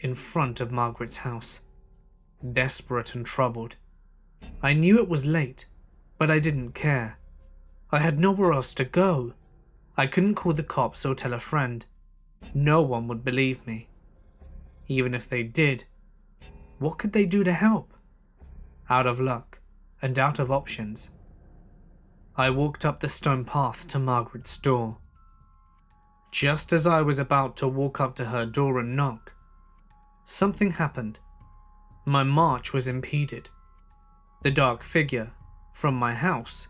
Speaker 1: in front of Margaret's house, desperate and troubled. I knew it was late, but I didn't care. I had nowhere else to go. I couldn't call the cops or tell a friend. No one would believe me. Even if they did, what could they do to help? Out of luck and out of options, I walked up the stone path to Margaret's door. Just as I was about to walk up to her door and knock, something happened. My march was impeded. The dark figure from my house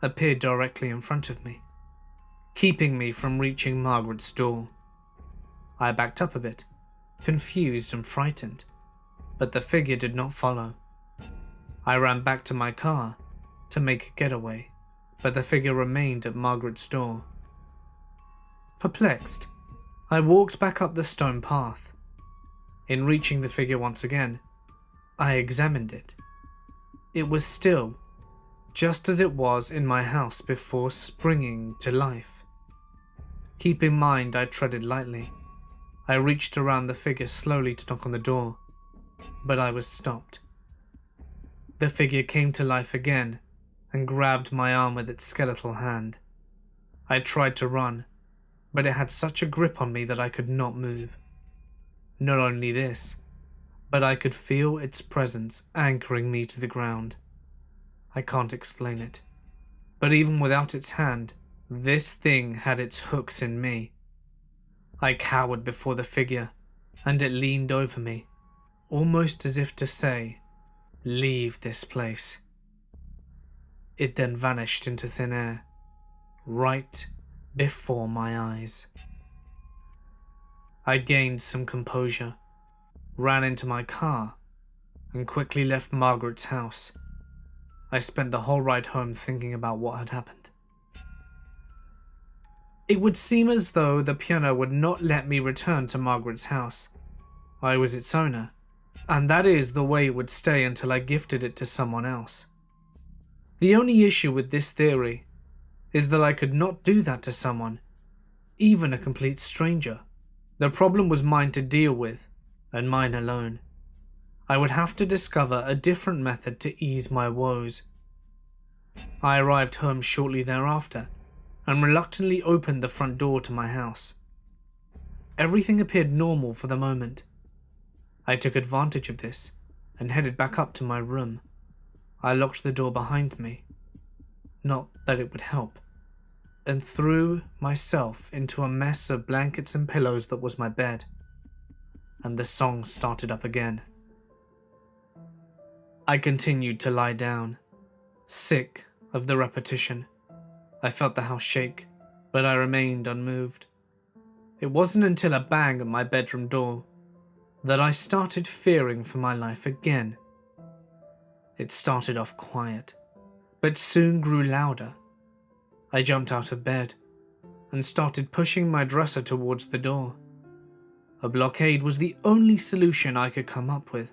Speaker 1: appeared directly in front of me, keeping me from reaching Margaret's door. I backed up a bit, confused and frightened, but the figure did not follow. I ran back to my car to make a getaway, but the figure remained at Margaret's door. Perplexed, I walked back up the stone path. In reaching the figure once again, I examined it. It was still just as it was in my house before springing to life. Keep in mind I treaded lightly. I reached around the figure slowly to knock on the door, but I was stopped. The figure came to life again and grabbed my arm with its skeletal hand. I tried to run, but it had such a grip on me that I could not move. Not only this, but I could feel its presence anchoring me to the ground. I can't explain it, but even without its hand, this thing had its hooks in me. I cowered before the figure, and it leaned over me, almost as if to say, "Leave this place." It then vanished into thin air, right before my eyes. I gained some composure, ran into my car, and quickly left Margaret's house. I spent the whole ride home thinking about what had happened. It would seem as though the piano would not let me return to Margaret's house. I was its owner, and that is the way it would stay until I gifted it to someone else. The only issue with this theory is that I could not do that to someone, even a complete stranger. The problem was mine to deal with, and mine alone. I would have to discover a different method to ease my woes. I arrived home shortly thereafter, and reluctantly opened the front door to my house. Everything appeared normal for the moment. I took advantage of this, and headed back up to my room. I locked the door behind me, not that it would help, and threw myself into a mess of blankets and pillows that was my bed. And the song started up again. I continued to lie down, sick of the repetition. I felt the house shake, but I remained unmoved. It wasn't until a bang at my bedroom door that I started fearing for my life again. It started off quiet, but soon grew louder. I jumped out of bed and started pushing my dresser towards the door. A blockade was the only solution I could come up with,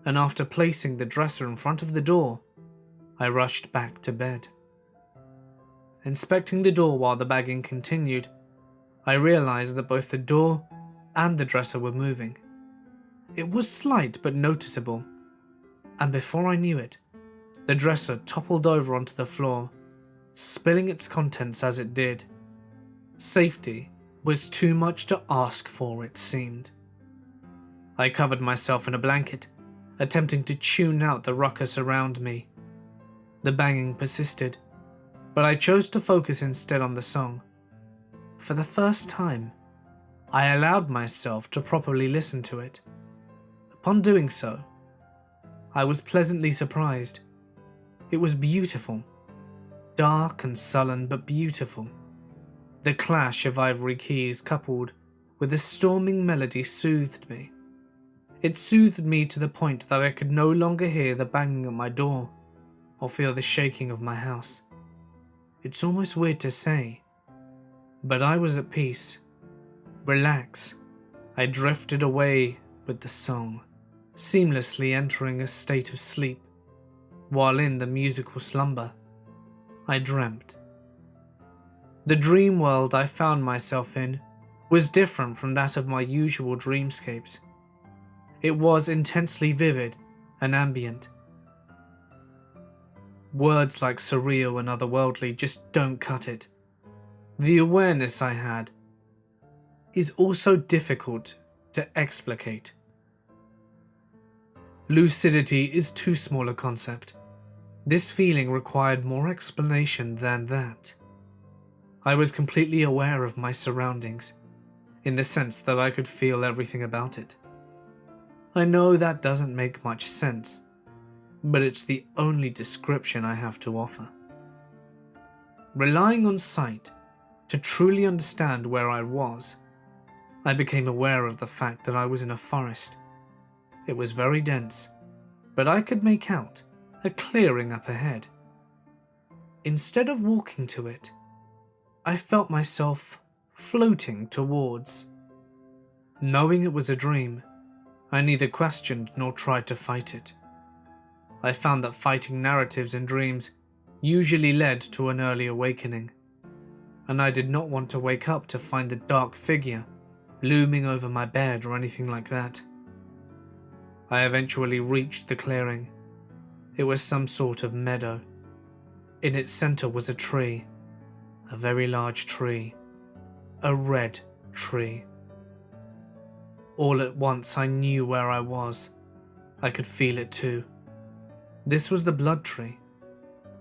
Speaker 1: and after placing the dresser in front of the door, I rushed back to bed. Inspecting the door while the banging continued, I realized that both the door and the dresser were moving. It was slight but noticeable, and before I knew it, the dresser toppled over onto the floor, spilling its contents as it did. Safety was too much to ask for, it seemed. I covered myself in a blanket, attempting to tune out the ruckus around me. The banging persisted, but I chose to focus instead on the song. For the first time, I allowed myself to properly listen to it. Upon doing so, I was pleasantly surprised. It was beautiful. Dark and sullen, but beautiful. The clash of ivory keys coupled with the storming melody soothed me. It soothed me to the point that I could no longer hear the banging at my door or feel the shaking of my house. It's almost weird to say, but I was at peace. Relax. I drifted away with the song, seamlessly entering a state of sleep. While in the musical slumber, I dreamt. The dream world I found myself in was different from that of my usual dreamscapes. It was intensely vivid and ambient. Words like surreal and otherworldly just don't cut it. The awareness I had is also difficult to explicate. Lucidity is too small a concept. This feeling required more explanation than that. I was completely aware of my surroundings, in the sense that I could feel everything about it. I know that doesn't make much sense, but it's the only description I have to offer. Relying on sight to truly understand where I was, I became aware of the fact that I was in a forest. It was very dense, but I could make out a clearing up ahead. Instead of walking to it, I felt myself floating towards. Knowing it was a dream, I neither questioned nor tried to fight it. I found that fighting narratives in dreams usually led to an early awakening, and I did not want to wake up to find the dark figure looming over my bed or anything like that. I eventually reached the clearing, It was some sort of meadow. In its center was a tree, a very large tree, a red tree. All at once I knew where I was. I could feel it too. This was the blood tree.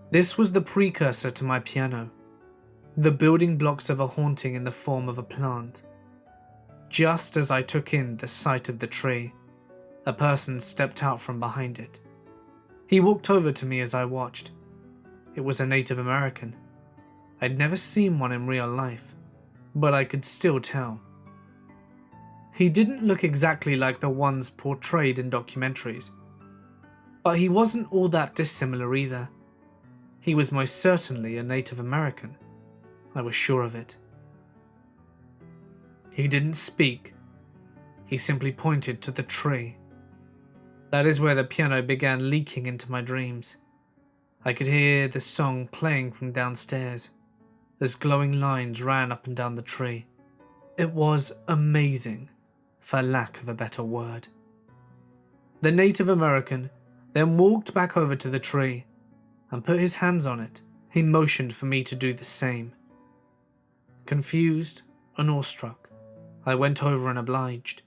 Speaker 1: This was the precursor to my piano, the building blocks of a haunting in the form of a plant. Just as I took in the sight of the tree, a person stepped out from behind it. He walked over to me as I watched. It was a Native American. I'd never seen one in real life, but I could still tell. He didn't look exactly like the ones portrayed in documentaries, but he wasn't all that dissimilar either. He was most certainly a Native American. I was sure of it. He didn't speak. He simply pointed to the tree. That is where the piano began leaking into my dreams. I could hear the song playing from downstairs, as glowing lines ran up and down the tree. It was amazing, for lack of a better word. The Native American then walked back over to the tree and put his hands on it. He motioned for me to do the same. Confused and awestruck, I went over and obliged.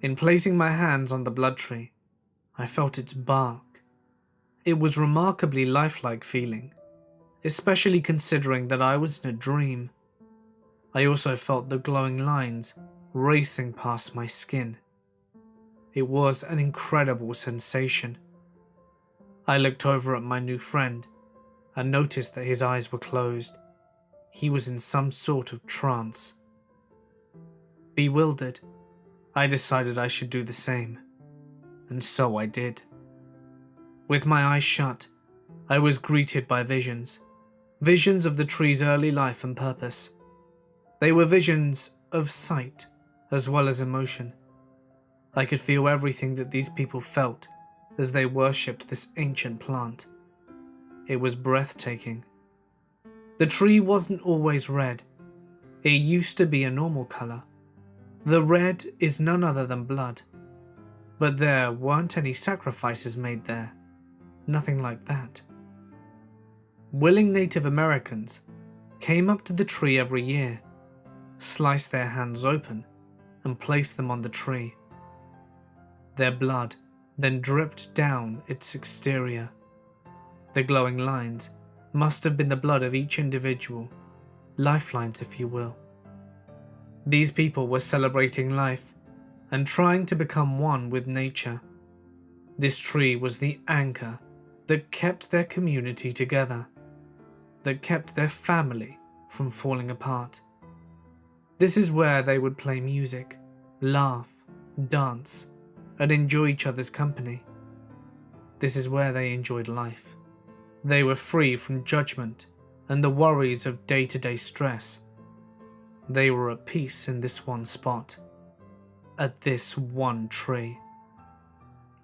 Speaker 1: In placing my hands on the blood tree, I felt its bark. It was remarkably lifelike feeling, especially considering that I was in a dream. I also felt the glowing lines racing past my skin. It was an incredible sensation. I looked over at my new friend and noticed that his eyes were closed. He was in some sort of trance. Bewildered, I decided I should do the same, and so I did. With my eyes shut, I was greeted by visions of the tree's early life and purpose. They were visions of sight as well as emotion. I could feel everything that these people felt as they worshipped this ancient plant. It was breathtaking. The tree wasn't always red. It used to be a normal color. The red is none other than blood. But there weren't any sacrifices made there. Nothing like that. Willing Native Americans came up to the tree every year, sliced their hands open, and placed them on the tree. Their blood then dripped down its exterior. The glowing lines must have been the blood of each individual, lifelines if you will. These people were celebrating life and trying to become one with nature. This tree was the anchor that kept their community together, that kept their family from falling apart. This is where they would play music, laugh, dance, and enjoy each other's company. This is where they enjoyed life. They were free from judgment and the worries of day-to-day stress. They were at peace in this one spot, at this one tree.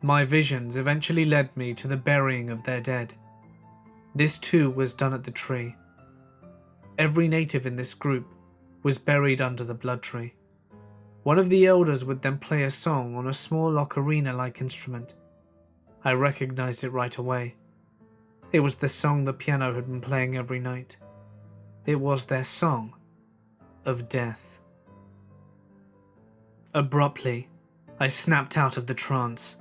Speaker 1: My visions eventually led me to the burying of their dead. This too was done at the tree. Every native in this group was buried under the blood tree. One of the elders would then play a song on a small ocarina-like instrument. I recognized it right away. It was the song the piano had been playing every night. It was their song of death. Abruptly, I snapped out of the trance,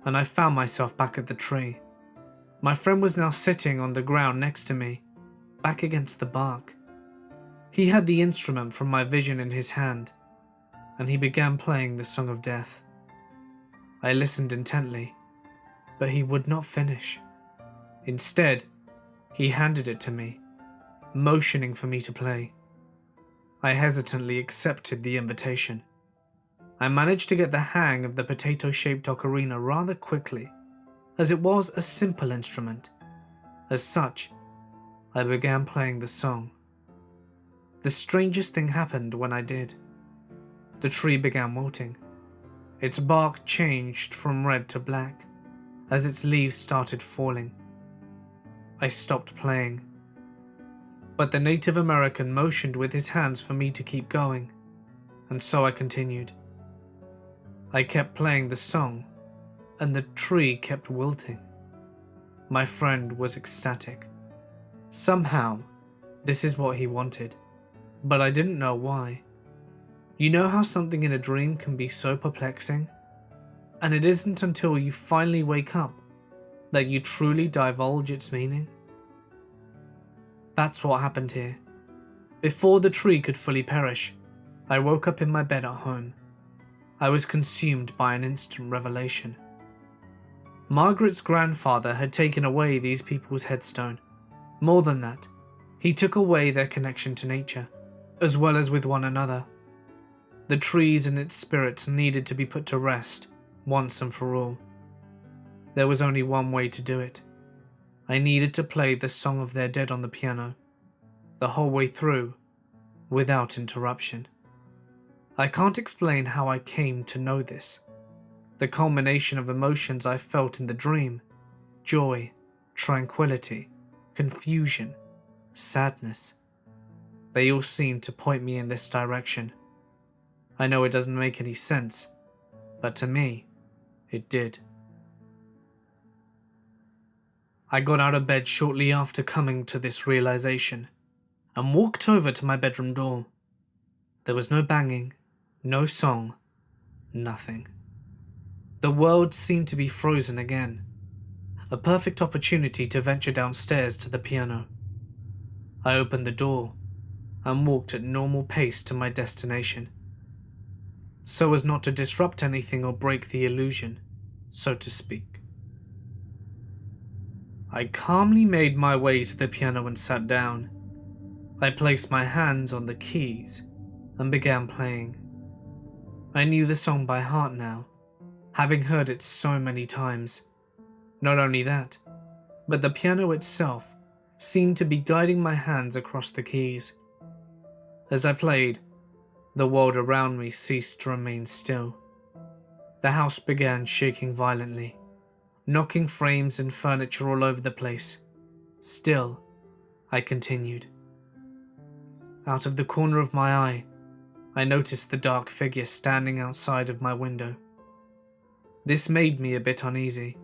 Speaker 1: and I found myself back at the tree. My friend was now sitting on the ground next to me, back against the bark. He had the instrument from my vision in his hand, and he began playing the song of death. I listened intently, but he would not finish. Instead, he handed it to me, motioning for me to play. I hesitantly accepted the invitation. I managed to get the hang of the potato-shaped ocarina rather quickly, as it was a simple instrument. As such, I began playing the song. The strangest thing happened when I did. The tree began wilting. Its bark changed from red to black as its leaves started falling. I stopped playing, but the Native American motioned with his hands for me to keep going, and so I continued. I kept playing the song and the tree kept wilting. My friend was ecstatic. Somehow, this is what he wanted, but I didn't know why. You know how something in a dream can be so perplexing? And it isn't until you finally wake up that you truly divulge its meaning? That's what happened here. Before the tree could fully perish, I woke up in my bed at home. I was consumed by an instant revelation. Margaret's grandfather had taken away these people's headstone. More than that, he took away their connection to nature, as well as with one another. The trees and its spirits needed to be put to rest, once and for all. There was only one way to do it. I needed to play the Song of Their Dead on the piano, the whole way through, without interruption. I can't explain how I came to know this. The culmination of emotions I felt in the dream: joy, tranquility, confusion, sadness. They all seemed to point me in this direction. I know it doesn't make any sense, but to me, it did. I got out of bed shortly after coming to this realization and walked over to my bedroom door. There was no banging, no song, nothing. The world seemed to be frozen again. A perfect opportunity to venture downstairs to the piano. I opened the door and walked at normal pace to my destination, so as not to disrupt anything or break the illusion, so to speak. I calmly made my way to the piano and sat down. I placed my hands on the keys and began playing. I knew the song by heart now, having heard it so many times. Not only that, but the piano itself seemed to be guiding my hands across the keys. As I played, the world around me ceased to remain still. The house began shaking violently, knocking frames and furniture all over the place. Still, I continued. Out of the corner of my eye, I noticed the dark figure standing outside of my window. This made me a bit uneasy,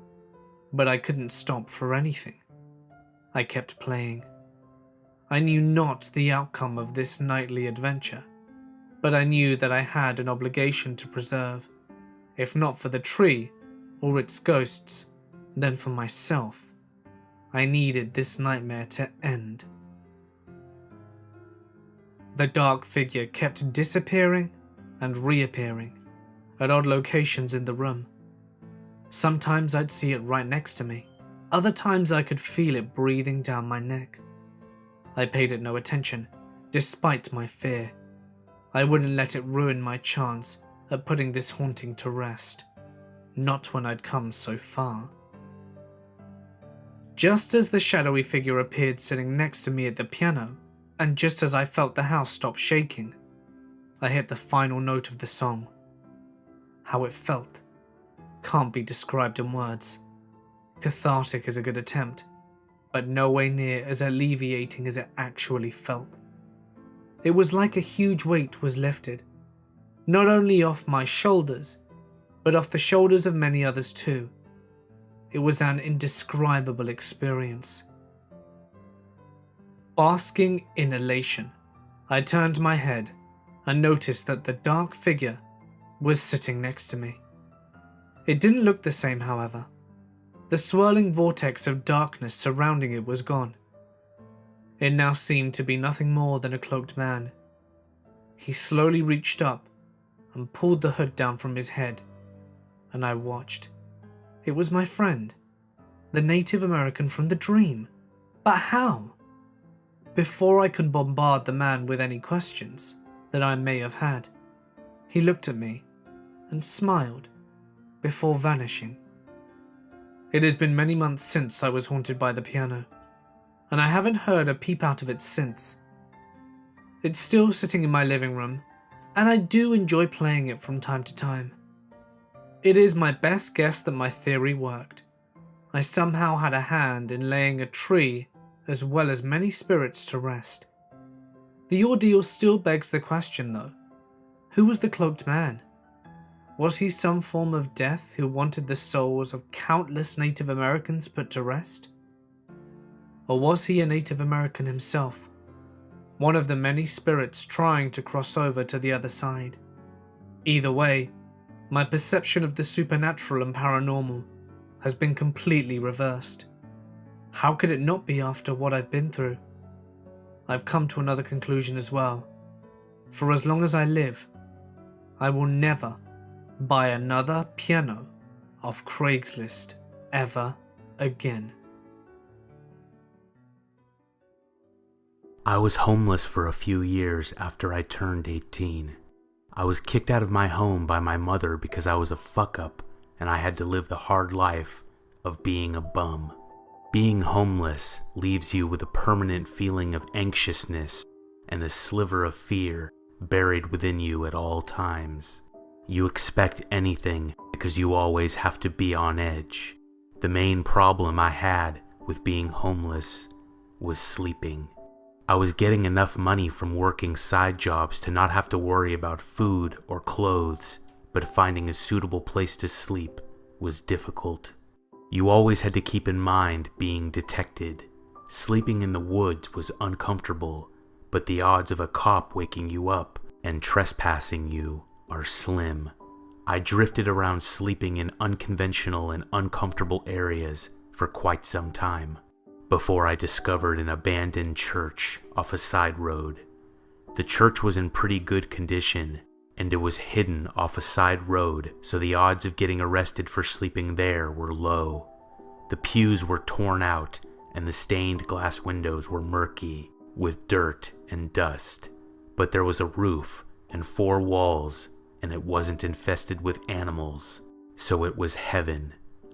Speaker 1: but I couldn't stop for anything. I kept playing. I knew not the outcome of this nightly adventure, but I knew that I had an obligation to preserve, if not for the tree or its ghosts, then for myself. I needed this nightmare to end. The dark figure kept disappearing and reappearing at odd locations in the room. Sometimes I'd see it right next to me. Other times I could feel it breathing down my neck. I paid it no attention, despite my fear. I wouldn't let it ruin my chance at putting this haunting to rest. Not when I'd come so far. Just as the shadowy figure appeared sitting next to me at the piano, and just as I felt the house stop shaking, I hit the final note of the song. How it felt can't be described in words. Cathartic is a good attempt, but no way near as alleviating as it actually felt. It was like a huge weight was lifted, not only off my shoulders, but off the shoulders of many others too. It was an indescribable experience. Basking in elation, I turned my head and noticed that the dark figure was sitting next to me. It didn't look the same, however. The swirling vortex of darkness surrounding it was gone. It now seemed to be nothing more than a cloaked man. He slowly reached up and pulled the hood down from his head, and I watched. It was my friend, the Native American from the dream. But how? Before I could bombard the man with any questions that I may have had, he looked at me and smiled before vanishing. It has been many months since I was haunted by the piano, and I haven't heard a peep out of it since. It's still sitting in my living room, and I do enjoy playing it from time to time. It is my best guess that my theory worked. I somehow had a hand in laying a tree as well as many spirits to rest. The ordeal still begs the question though, who was the cloaked man? Was he some form of death who wanted the souls of countless Native Americans put to rest? Or was he a Native American himself, one of the many spirits trying to cross over to the other side? Either way, my perception of the supernatural and paranormal has been completely reversed. How could it not be after what I've been through? I've come to another conclusion as well. For as long as I live, I will never buy another piano off Craigslist ever again.
Speaker 2: I was homeless for a few years after I turned 18. I was kicked out of my home by my mother because I was a fuck-up and I had to live the hard life of being a bum. Being homeless leaves you with a permanent feeling of anxiousness and a sliver of fear buried within you at all times. You expect anything because you always have to be on edge. The main problem I had with being homeless was sleeping. I was getting enough money from working side jobs to not have to worry about food or clothes, but finding a suitable place to sleep was difficult. You always had to keep in mind being detected. Sleeping in the woods was uncomfortable, but the odds of a cop waking you up and trespassing you are slim. I drifted around sleeping in unconventional and uncomfortable areas for quite some time, before I discovered an abandoned church off a side road. The church was in pretty good condition, and it was hidden off a side road, so the odds of getting arrested for sleeping there were low. The pews were torn out, and the stained glass windows were murky, with dirt and dust. But there was a roof and 4 walls, and it wasn't infested with animals, so it was heaven.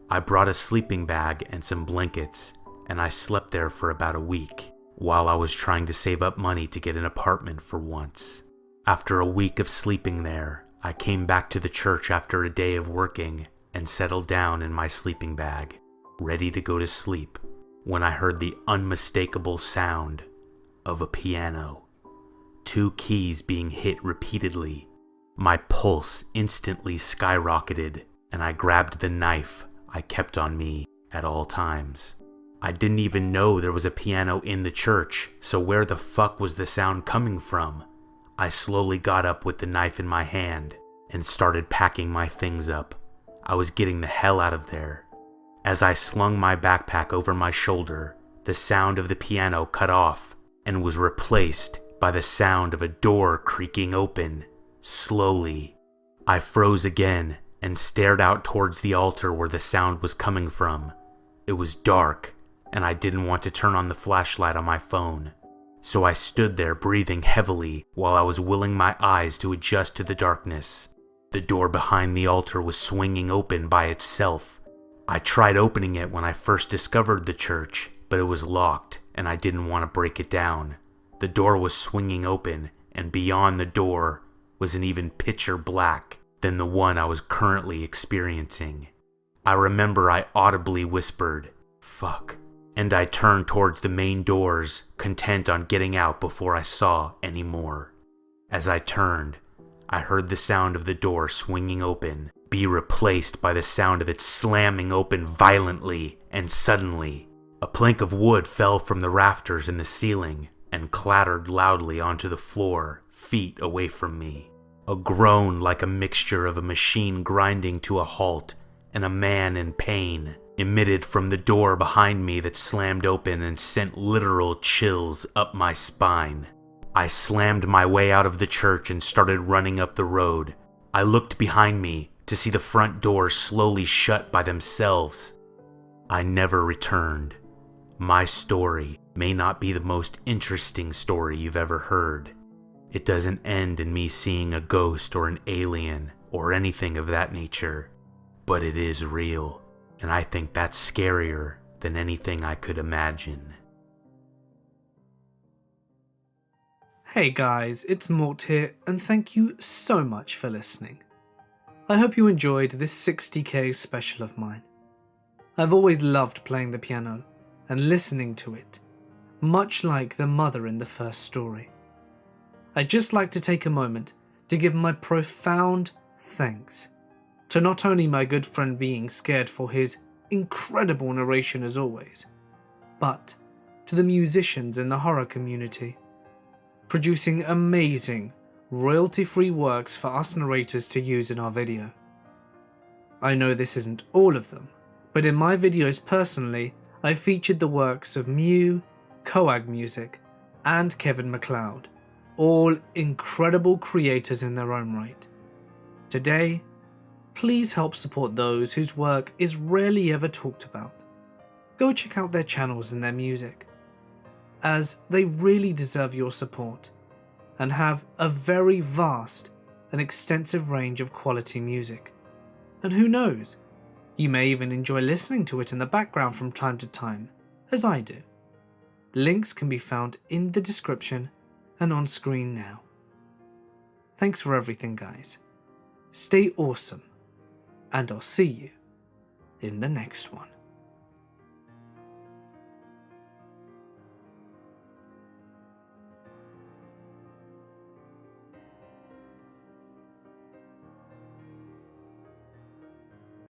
Speaker 2: I brought a sleeping bag and some blankets, and I slept there for about a week, while I was trying to save up money to get an apartment for once. After a week of sleeping there, I came back to the church after a day of working and settled down in my sleeping bag, ready to go to sleep, when I heard the unmistakable sound of a piano. 2 keys being hit repeatedly. My pulse instantly skyrocketed, and I grabbed the knife I kept on me at all times. I didn't even know there was a piano in the church, so where the fuck was the sound coming from? I slowly got up with the knife in my hand and started packing my things up. I was getting the hell out of there. As I slung my backpack over my shoulder, the sound of the piano cut off and was replaced by the sound of a door creaking open, slowly. I froze again and stared out towards the altar where the sound was coming from. It was dark, and I didn't want to turn on the flashlight on my phone. So I stood there breathing heavily while I was willing my eyes to adjust to the darkness. The door behind the altar was swinging open by itself. I tried opening it when I first discovered the church, but it was locked and I didn't want to break it down. The door was swinging open, and beyond the door was an even pitcher black than the one I was currently experiencing. I remember I audibly whispered, "Fuck," and I turned towards the main doors, content on getting out before I saw any more. As I turned, I heard the sound of the door swinging open be replaced by the sound of it slamming open violently, and suddenly, a plank of wood fell from the rafters in the ceiling and clattered loudly onto the floor, feet away from me. A groan like a mixture of a machine grinding to a halt and a man in pain emitted from the door behind me that slammed open and sent literal chills up my spine. I slammed my way out of the church and started running up the road. I looked behind me to see the front doors slowly shut by themselves. I never returned. My story may not be the most interesting story you've ever heard. It doesn't end in me seeing a ghost or an alien or anything of that nature, but it is real. And I think that's scarier than anything I could imagine.
Speaker 1: Hey guys, it's Mort here, and thank you so much for listening. I hope you enjoyed this 60k special of mine. I've always loved playing the piano and listening to it, much like the mother in the first story. I'd just like to take a moment to give my profound thanks to not only my good friend being scared for his incredible narration as always, but to the musicians in the horror community, producing amazing, royalty-free works for us narrators to use in our video. I know this isn't all of them, but in my videos personally, I featured the works of Mew, Coag Music, and Kevin MacLeod, all incredible creators in their own right. Today, please help support those whose work is rarely ever talked about. Go check out their channels and their music, as they really deserve your support and have a very vast and extensive range of quality music. And who knows, you may even enjoy listening to it in the background from time to time, as I do. Links can be found in the description and on screen now. Thanks for everything, guys. Stay awesome, and I'll see you in the next one.